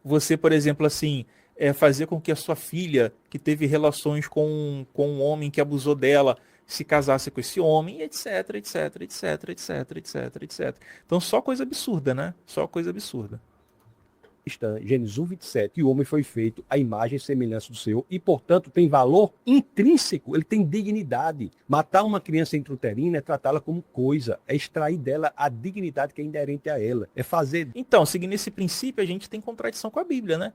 você, por exemplo, assim, fazer com que a sua filha, que teve relações com um homem que abusou dela, se casasse com esse homem, etc, etc, etc, etc, etc, etc. Então só coisa absurda, né? Só coisa absurda. Gênesis 1, 27, e o homem foi feito à imagem e semelhança do Senhor, e, portanto, tem valor intrínseco, ele tem dignidade. Matar uma criança intrauterina é tratá-la como coisa, é extrair dela a dignidade que é inerente a ela, é fazer... Então, seguindo esse princípio, a gente tem contradição com a Bíblia, né?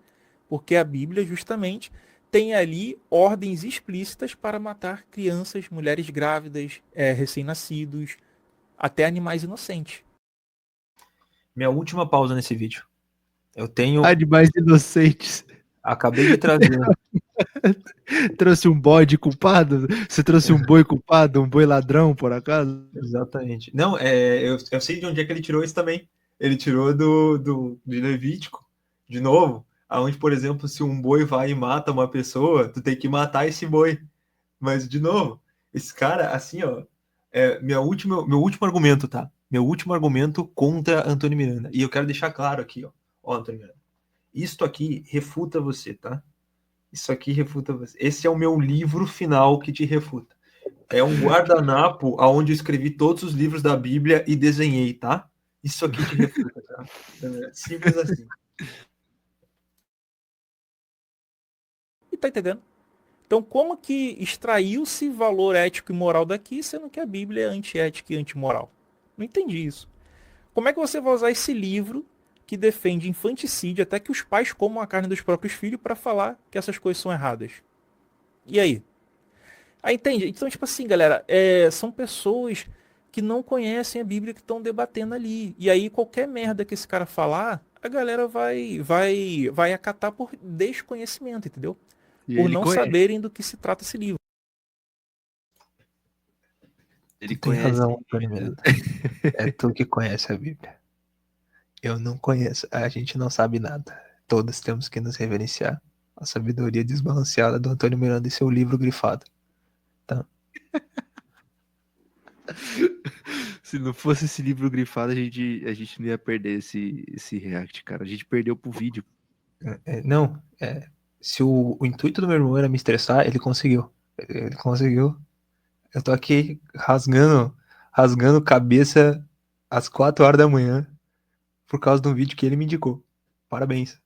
Porque a Bíblia, justamente, tem ali ordens explícitas para matar crianças, mulheres grávidas, recém-nascidos, até animais inocentes. Minha última pausa nesse vídeo. Eu tenho... Animais inocentes. Acabei de trazer. Trouxe um bode culpado? Você trouxe um boi culpado? Um boi ladrão, por acaso? Exatamente. Não, eu sei de onde é que ele tirou isso também. Ele tirou de Levítico, de novo, aonde, por exemplo, se um boi vai e mata uma pessoa, tu tem que matar esse boi. Mas, de novo, esse cara, assim, ó, meu último argumento, tá? Meu último argumento contra Antônio Miranda. E eu quero deixar claro aqui, ó, Antônio Miranda. Isto aqui refuta você, tá? Isso aqui refuta você. Esse é o meu livro final que te refuta. É um guardanapo onde eu escrevi todos os livros da Bíblia e desenhei, tá? Isso aqui te refuta, tá? Simples assim. E tá entendendo? Então, como que extraiu-se valor ético e moral daqui, sendo que a Bíblia é antiética e antimoral? Não entendi isso. Como é que você vai usar esse livro que defende infanticídio até que os pais comam a carne dos próprios filhos para falar que essas coisas são erradas? E aí? Aí entende? Então, tipo assim, galera, são pessoas que não conhecem a Bíblia que estão debatendo ali. E aí, qualquer merda que esse cara falar, a galera vai acatar por desconhecimento, entendeu? E Por ele não conhece. saberem do que se trata esse livro. Ele Tem conhece. razão, Antônio Miranda. É tu que conhece a Bíblia. Eu não conheço. A gente não sabe nada. Todos temos que nos reverenciar. A sabedoria desbalanceada do Antônio Miranda e seu livro grifado. Tá? Se não fosse esse livro grifado, a gente não ia perder esse react, cara. A gente perdeu pro vídeo. Se o intuito do meu irmão era me estressar, ele conseguiu. Ele conseguiu. Eu tô aqui rasgando cabeça às 4 horas da manhã por causa de um vídeo que ele me indicou. Parabéns.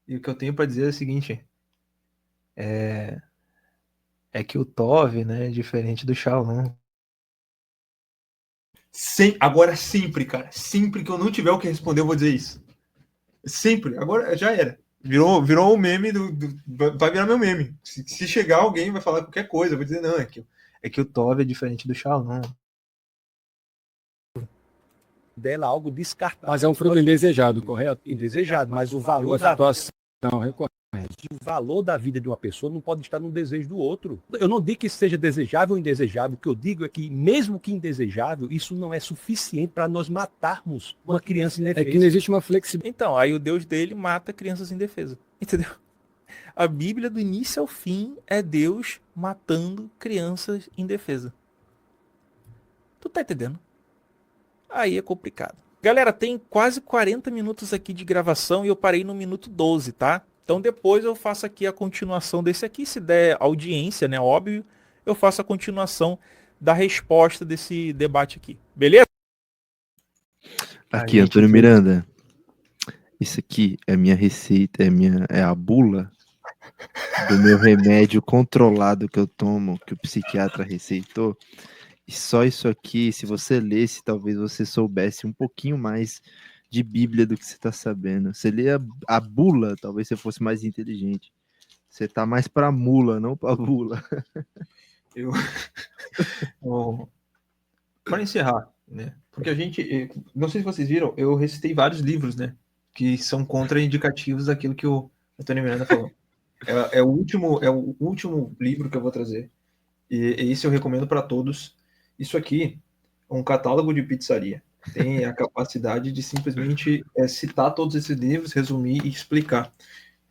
E o que eu tenho pra dizer é o seguinte. É que o Tove, né, é diferente do Shalom. Agora sempre, cara. Sempre que eu não tiver o que responder, eu vou dizer isso. Sempre. Agora já era. Virou um meme vai virar meu meme. Se chegar alguém vai falar qualquer coisa, eu vou dizer, não, é que o Tove é diferente do Shalom. Dela algo descartável. Mas é um fruto indesejado, correto? Indesejado, mas o valor A da situação recorrente. o valor da vida de uma pessoa não pode estar no desejo do outro. Eu não digo que isso seja desejável ou indesejável. O que eu digo é que, mesmo que indesejável, isso não é suficiente para nós matarmos uma criança É indefesa. que não existe uma flexibilidade. Então, aí o Deus dele mata crianças indefesas. Entendeu? A Bíblia, do início ao fim, é Deus matando crianças indefesas. Tu tá entendendo? Aí é complicado. Galera, tem quase 40 minutos aqui de gravação e eu parei no minuto 12, tá? Então depois eu faço aqui a continuação desse aqui. Se der audiência, né? Óbvio, eu faço a continuação da resposta desse debate aqui. Beleza? Aqui, Antônio Miranda. Isso aqui é a minha receita, é a bula do meu remédio controlado que eu tomo, que o psiquiatra receitou, E só isso aqui, se você lesse, talvez você soubesse um pouquinho mais de Bíblia do que você está sabendo. Você lê a bula, talvez você fosse mais inteligente. Você tá mais pra mula, não pra bula. Eu, para encerrar, né? Porque a gente, não sei se vocês viram, eu recitei vários livros, né? Que são contraindicativos daquilo que o Antônio Miranda falou. É o último livro que eu vou trazer. E esse eu recomendo para todos. Isso aqui é um catálogo de pizzaria. Tem a capacidade de simplesmente citar todos esses livros, resumir e explicar.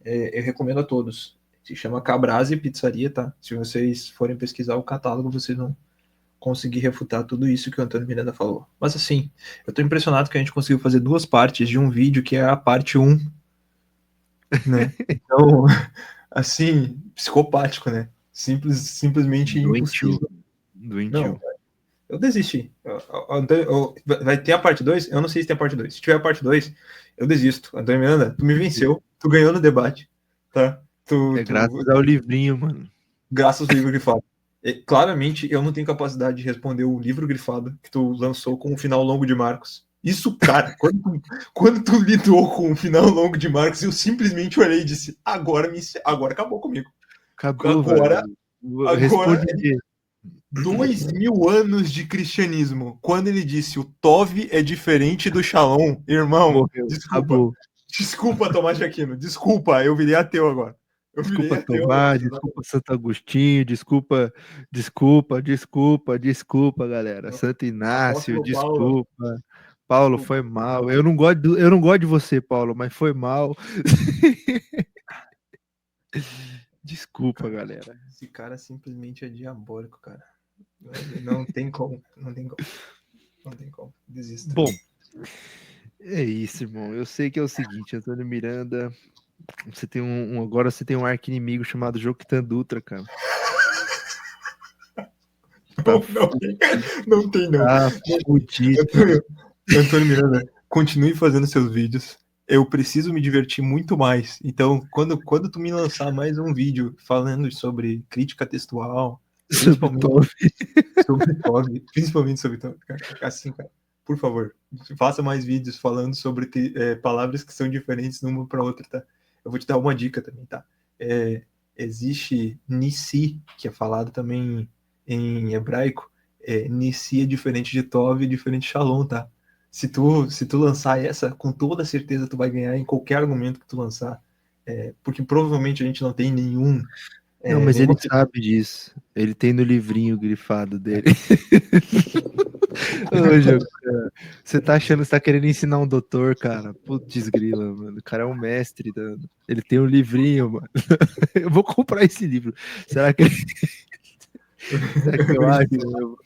Eu recomendo a todos. Se chama Cabrase Pizzaria, tá? Se vocês forem pesquisar o catálogo, vocês vão conseguir refutar tudo isso que o Antônio Miranda falou. Mas assim, eu tô impressionado que a gente conseguiu fazer 2 partes de um vídeo que é a parte 1, né? Então, assim, psicopático, né? Simplesmente impossível. Não, eu desisti. Vai ter a parte 2? Eu não sei se tem a parte 2. Se tiver a parte 2, eu desisto. Antônio Miranda, tu me venceu. Tu ganhou no debate. Tá? Graças ao livrinho, mano. Graças ao livro grifado. Claramente, eu não tenho capacidade de responder o livro grifado que tu lançou com o final longo de Marcos. Isso, cara, quando tu lidou com o final longo de Marcos, eu simplesmente olhei e disse, agora acabou comigo. Acabou, agora, velho. Responde. 2000 anos de cristianismo. Quando ele disse o Tov é diferente do Shalom, irmão, morreu. Desculpa, Tomás de Aquino. Desculpa, eu virei ateu agora. Desculpa, Tomás, desculpa, Santo Agostinho, desculpa, galera. Santo Inácio, desculpa. Paulo, foi mal. Eu não gosto de você, Paulo, mas foi mal. Desculpa, galera. Esse cara simplesmente é diabólico, cara. Não tem como. Desista. Bom, é isso, irmão. Eu sei que é o seguinte, Antônio Miranda, você tem agora você tem um arqui-inimigo chamado Joquitan Dutra, cara. Não tem. Antônio Miranda, continue fazendo seus vídeos. Eu preciso me divertir muito mais. Então, quando tu me lançar mais um vídeo falando sobre crítica textual, principalmente sobre Tov, assim, cara, por favor, faça mais vídeos falando sobre palavras que são diferentes de uma para outra, tá? Eu vou te dar uma dica também, tá? Existe Nissi, que é falado também em hebraico. Nissi é diferente de Tov e diferente de Shalom, tá? Se tu lançar essa, com toda certeza tu vai ganhar em qualquer argumento que tu lançar. Porque provavelmente a gente não tem nenhum. Não, mas ele sabe disso. Ele tem no livrinho grifado dele. Ô, você tá achando que você tá querendo ensinar um doutor, cara? Putz grila, mano. O cara é um mestre. Ele tem um livrinho, mano. Eu vou comprar esse livro. Será que eu acho?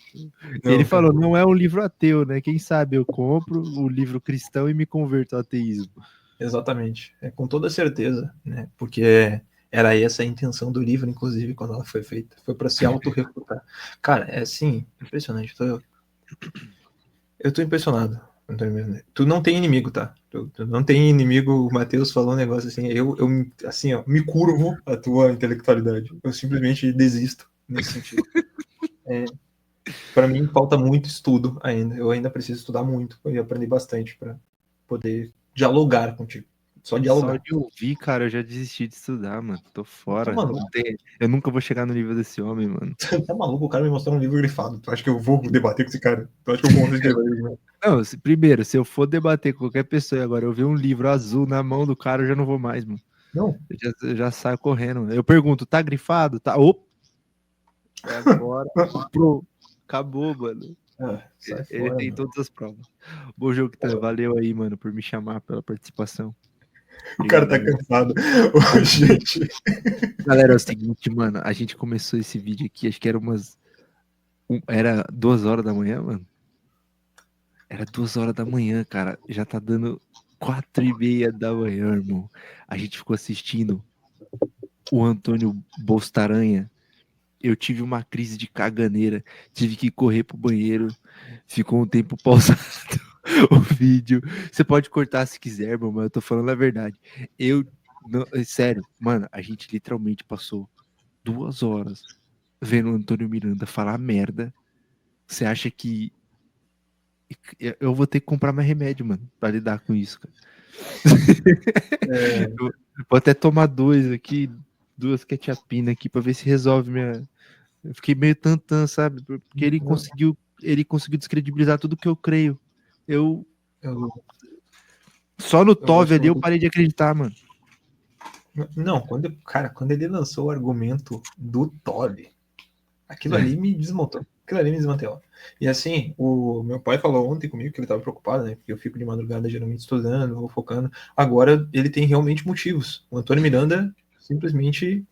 Ele falou, não é um livro ateu, né? Quem sabe eu compro o livro cristão e me converto ao ateísmo. Exatamente. Com toda certeza, né? Porque era essa a intenção do livro, inclusive, quando ela foi feita. Foi para se auto-refutar. Cara, é assim, impressionante. Eu tô impressionado. Tu não tem inimigo, tá? Tu não tem inimigo. O Matheus falou um negócio assim, eu assim, ó, me curvo a tua intelectualidade. Eu simplesmente desisto nesse sentido. Para mim, falta muito estudo ainda. Eu ainda preciso estudar muito e aprender bastante para poder dialogar contigo. Só dialogar. Só de ouvir, cara, eu já desisti de estudar, mano. Tô fora. Eu nunca vou chegar no nível desse homem, mano. Tá maluco? O cara me mostrou um livro grifado. Tu acha que eu vou debater com esse cara? Tu acha que eu vou escrever? Não, primeiro, se eu for debater com qualquer pessoa e agora eu ver um livro azul na mão do cara, eu já não vou mais, mano. Não. Eu já saio correndo. Eu pergunto, tá grifado? Tá. Agora. Acabou, mano. Ele tem todas as provas. Bom jogo, valeu aí, mano, por me chamar, pela participação. O cara tá cansado. Gente. Galera, é o seguinte, mano. A gente começou esse vídeo aqui, acho que era era 2 horas da manhã, mano. Era 2 horas da manhã, cara. Já tá dando 4:30 da manhã, irmão. A gente ficou assistindo o Antônio Bolstaranha. Eu tive uma crise de caganeira. Tive que correr pro banheiro. Ficou um tempo pausado o vídeo. Você pode cortar se quiser, irmão, mas eu tô falando a verdade. Sério, mano, a gente literalmente passou 2 horas vendo o Antônio Miranda falar merda Você acha que eu vou ter que comprar mais remédio, mano, pra lidar com isso, cara. Eu vou até tomar 2 aqui, 2 quetiapina aqui pra ver se resolve minha. Eu fiquei meio tantã, sabe? Porque ele conseguiu descredibilizar tudo que eu creio. Eu, Só no eu vou Tove te ali eu falar- parei de acreditar, mano. Não, quando ele lançou o argumento do Toby, aquilo ali me desmontou. Aquilo ali me desmantelou. E assim, o meu pai falou ontem comigo que ele estava preocupado, né? Porque eu fico de madrugada geralmente estudando, ou focando. Agora ele tem realmente motivos. O Antônio Miranda simplesmente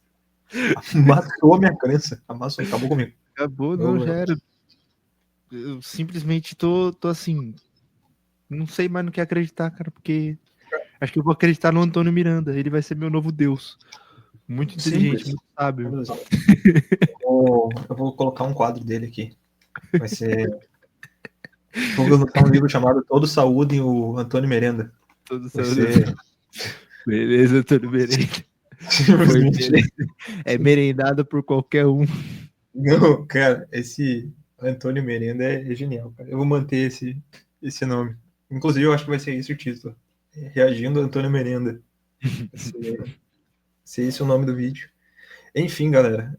matou a minha crença. Amassou, acabou comigo. Acabou, não, já era. Eu simplesmente tô assim. Não sei mais no que acreditar, cara, porque acho que eu vou acreditar no Antônio Miranda. Ele vai ser meu novo Deus. Muito inteligente, Simples. muito sábio. Eu vou colocar um quadro dele aqui. Vai ser. Vou lançar um livro chamado Todo Saúde e o Antônio Merenda. Todo Vai sábio. ser. Beleza, Antônio Merenda. Simplesmente. É merendado por qualquer um. Não, cara, esse Antônio Merenda é genial, cara. Eu vou manter esse nome. Inclusive, eu acho que vai ser esse o título. Reagindo a Antônio Merenda. Se esse é o nome do vídeo. Enfim, galera.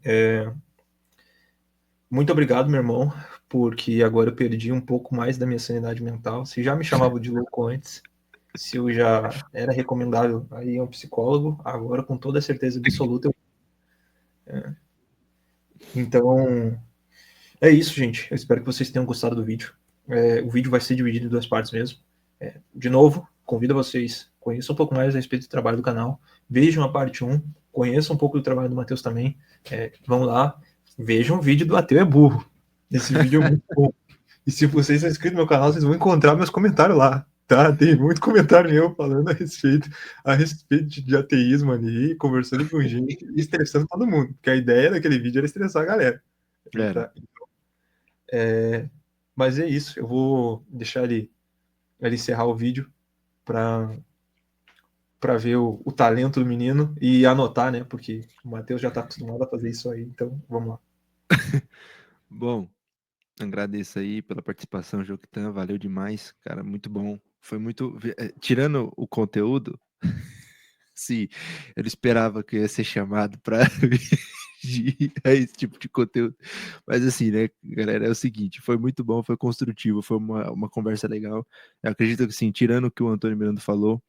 Muito obrigado, meu irmão, porque agora eu perdi um pouco mais da minha sanidade mental. Se já me chamavam de louco antes, se eu já era recomendável aí a um psicólogo, agora com toda a certeza absoluta Então, é isso, gente. Eu espero que vocês tenham gostado do vídeo. O vídeo vai ser dividido em 2 partes mesmo. De novo, convido vocês, conheçam um pouco mais a respeito do trabalho do canal, vejam a parte 1, conheçam um pouco do trabalho do Matheus também. Vão lá, vejam o vídeo do Ateu é Burro. Esse vídeo é muito bom. E se vocês são inscritos no meu canal, vocês vão encontrar meus comentários lá. Tá? Tem muito comentário meu falando a respeito de ateísmo ali, conversando com gente e estressando todo mundo. Porque a ideia daquele vídeo era estressar a galera. Era. Tá? Mas é isso. Eu vou deixar ele encerrar o vídeo para ver o talento do menino e anotar, né? Porque o Matheus já está acostumado a fazer isso aí. Então, vamos lá. Bom, agradeço aí pela participação, Joquitan. Valeu demais, cara. Muito bom. Foi muito. Tirando o conteúdo, sim, eu não esperava que eu ia ser chamado para a esse tipo de conteúdo. Mas assim, né, galera, é o seguinte, foi muito bom, foi construtivo, foi uma conversa legal. Eu acredito que sim, tirando o que o Antônio Miranda falou,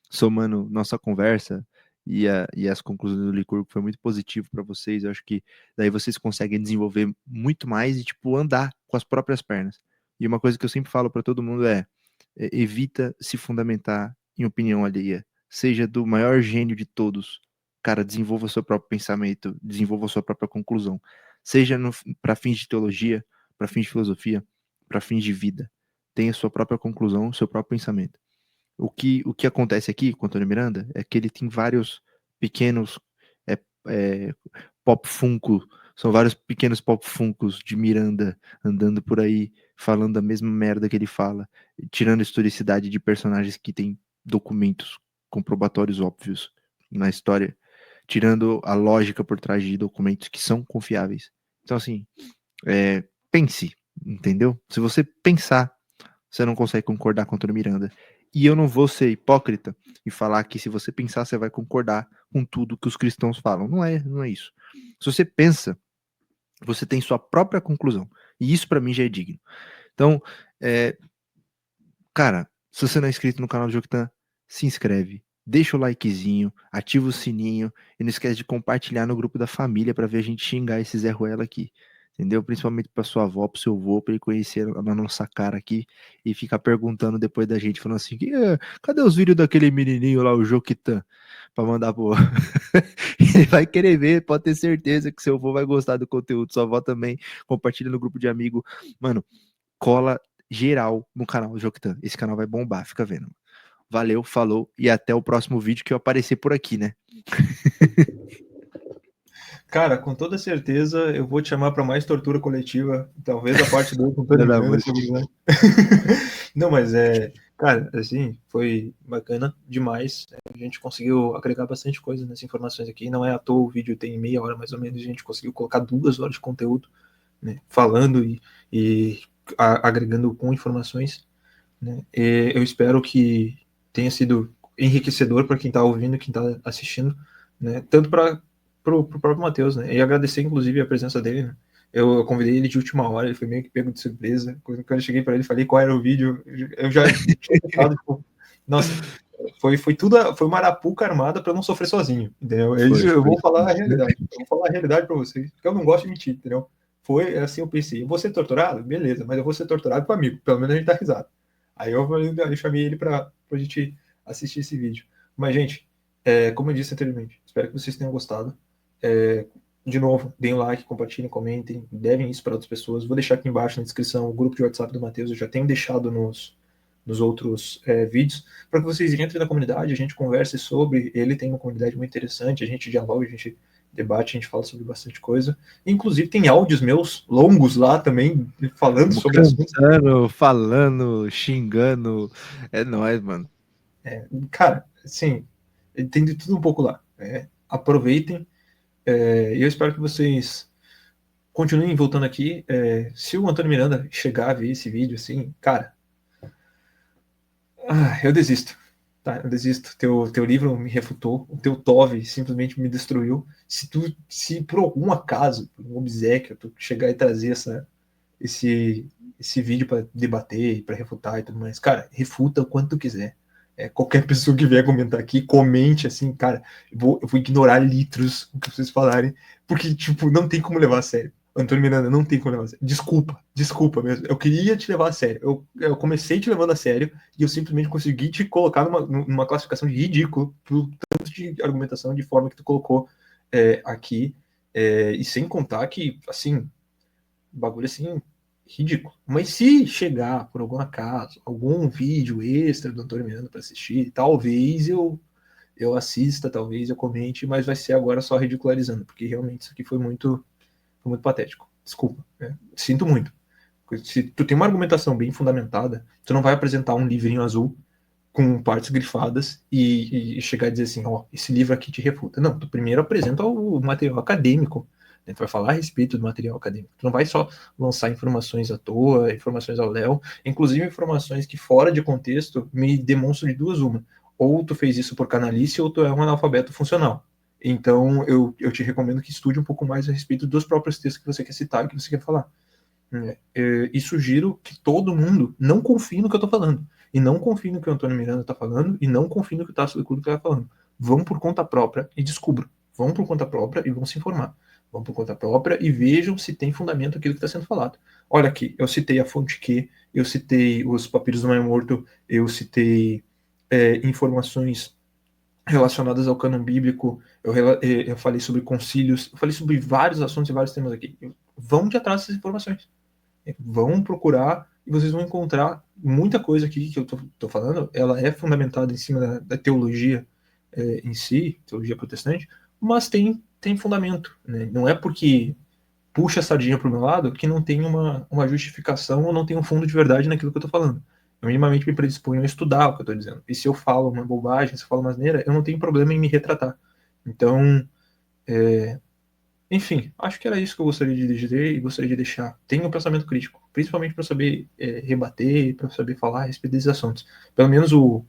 somando nossa conversa e as conclusões do Licurgo, foi muito positivo para vocês. Eu acho que daí vocês conseguem desenvolver muito mais e, tipo, andar com as próprias pernas. E uma coisa que eu sempre falo para todo mundo evita se fundamentar em opinião alheia. Seja do maior gênio de todos, cara, desenvolva seu próprio pensamento, desenvolva sua própria conclusão. Seja para fins de teologia, para fins de filosofia, para fins de vida. Tenha sua própria conclusão, seu próprio pensamento. O que acontece aqui com o Antônio Miranda é que ele tem vários pequenos pop funko, são vários pequenos pop funkos de Miranda andando por aí, falando a mesma merda que ele fala, tirando a historicidade de personagens que têm documentos comprobatórios óbvios na história, tirando a lógica por trás de documentos que são confiáveis. Então, assim, pense, entendeu? Se você pensar, você não consegue concordar com o Antônio Miranda. E eu não vou ser hipócrita e falar que se você pensar, você vai concordar com tudo que os cristãos falam. Não é isso. Se você pensa, você tem sua própria conclusão. E isso para mim já é digno. Então, cara, se você não é inscrito no canal do Joquitan, se inscreve, deixa o likezinho, ativa o sininho e não esquece de compartilhar no grupo da família para ver a gente xingar esse Zé Ruela aqui. Entendeu? Principalmente para sua avó, para seu avô, para ele conhecer a nossa cara aqui e ficar perguntando depois da gente, falando assim: cadê os vídeos daquele menininho lá, o Joquitan? Para mandar pro. Ele vai querer ver, pode ter certeza que seu avô vai gostar do conteúdo, sua avó também. Compartilha no grupo de amigo. Mano, cola geral no canal do Joquitan. Esse canal vai bombar, fica vendo. Valeu, falou e até o próximo vídeo que eu aparecer por aqui, né? Cara, com toda certeza eu vou te chamar para mais tortura coletiva, talvez a parte 2 com o Antônio Miranda. Não, mas cara, assim, foi bacana demais. A gente conseguiu agregar bastante coisa nessas informações aqui. Não é à toa o vídeo tem meia hora mais ou menos, a gente conseguiu colocar 2 horas de conteúdo né, falando e agregando com informações, né? E eu espero que tenha sido enriquecedor para quem está ouvindo, quem está assistindo, né? Tanto para o próprio Matheus, né? E agradecer, inclusive, a presença dele, né? Eu convidei ele de última hora, ele foi meio que pego de surpresa. Quando eu cheguei para ele, falei qual era o vídeo, eu já tinha pensado, tipo, nossa, foi tudo, foi uma arapuca armada para eu não sofrer sozinho, entendeu? É isso, eu vou falar a realidade. Eu vou falar a realidade para vocês, porque eu não gosto de mentir, entendeu? Foi assim, eu pensei, eu vou ser torturado? Beleza, mas eu vou ser torturado com amigo, pelo menos a gente dá risada. Aí eu chamei ele para a gente assistir esse vídeo. Mas, gente, como eu disse anteriormente, espero que vocês tenham gostado. De novo, deem um like, compartilhem, comentem, devem isso para outras pessoas. Vou deixar aqui embaixo na descrição o grupo de WhatsApp do Matheus, eu já tenho deixado nos outros vídeos, para que vocês entrem na comunidade, a gente converse sobre. Ele tem uma comunidade muito interessante, a gente dialoga, a gente debate, a gente fala sobre bastante coisa. Inclusive tem áudios meus longos lá também, falando sobre assuntos. Falando, xingando. É nóis, mano. Cara, sim, tem de tudo um pouco lá. Aproveitem. E eu espero que vocês continuem voltando aqui. Se o Antônio Miranda chegar a ver esse vídeo, assim, cara, eu desisto. Tá, eu desisto. Teu livro me refutou, o teu TOV simplesmente me destruiu. Se por algum acaso, por um obséquio, tu chegar e trazer esse vídeo para debater, para refutar e tudo mais, cara, refuta o quanto tu quiser. Qualquer pessoa que vier comentar aqui, comente assim, cara, eu vou ignorar litros o que vocês falarem, porque, tipo, não tem como levar a sério. Antônio Miranda, não tem como levar a sério. Desculpa mesmo. Eu queria te levar a sério. Eu comecei te levando a sério e eu simplesmente consegui te colocar numa classificação de ridículo pelo tanto de argumentação de forma que tu colocou aqui. E sem contar que, assim, bagulho assim, ridículo. Mas se chegar, por algum acaso, algum vídeo extra do Antônio Miranda para assistir, talvez eu assista, talvez eu comente, mas vai ser agora só ridicularizando, porque realmente isso aqui foi muito patético. Desculpa. Sinto muito. Se tu tem uma argumentação bem fundamentada, tu não vai apresentar um livrinho azul com partes grifadas e chegar a dizer assim, ó, esse livro aqui te refuta. Não, tu primeiro apresenta o material acadêmico, né? Tu vai falar a respeito do material acadêmico. Tu não vai só lançar informações à toa, informações ao léu, inclusive informações que fora de contexto me demonstram de duas uma. Ou tu fez isso por canalice ou tu é um analfabeto funcional. Então, eu te recomendo que estude um pouco mais a respeito dos próprios textos que você quer citar, que você quer falar. E sugiro que todo mundo não confie no que eu estou falando. E não confie no que o Antônio Miranda está falando. E não confie no que o Tasso do Clube está falando. Vão por conta própria e descubram. Vão por conta própria e vão se informar. Vão por conta própria e vejam se tem fundamento aquilo que está sendo falado. Olha aqui, eu citei a fonte Q, eu citei os papiros do Mar Morto, eu citei informações relacionadas ao cânon bíblico, eu falei sobre concílios, eu falei sobre vários assuntos e vários temas aqui. Vão de atrás dessas informações. Vão procurar e vocês vão encontrar muita coisa aqui que eu tô falando, ela é fundamentada em cima da teologia em si, teologia protestante, mas tem fundamento. Né? Não é porque puxa a sardinha para o meu lado que não tem uma justificação ou não tem um fundo de verdade naquilo que eu tô falando. Eu minimamente me predisponho a estudar o que eu estou dizendo. E se eu falo uma bobagem, se eu falo uma asneira, eu não tenho problema em me retratar. Então, enfim, acho que era isso que eu gostaria de dizer e gostaria de deixar. Tenha um pensamento crítico, principalmente para saber rebater, para saber falar a respeito desses assuntos. Pelo menos o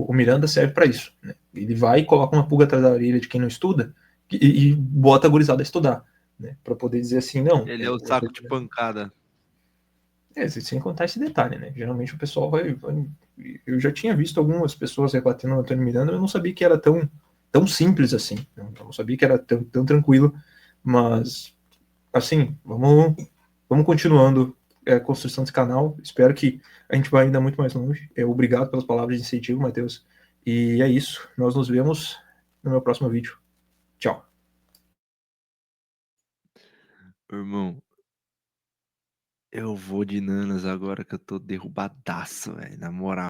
Miranda serve para isso. Né? Ele vai e coloca uma pulga atrás da orelha de quem não estuda e bota a gurizada a estudar. Né? Para poder dizer assim, não. Ele é o saco de pancada. Sem contar esse detalhe, né? Geralmente o pessoal vai. Eu já tinha visto algumas pessoas rebatendo o Antônio Miranda, eu não sabia que era tão simples assim. Eu não sabia que era tão tranquilo. Mas, assim, vamos continuando a construção desse canal. Espero que a gente vá ainda muito mais longe. Obrigado pelas palavras de incentivo, Matheus. E é isso. Nós nos vemos no meu próximo vídeo. Tchau. Irmão, eu vou de nanas agora que eu tô derrubadaço, velho, na moral.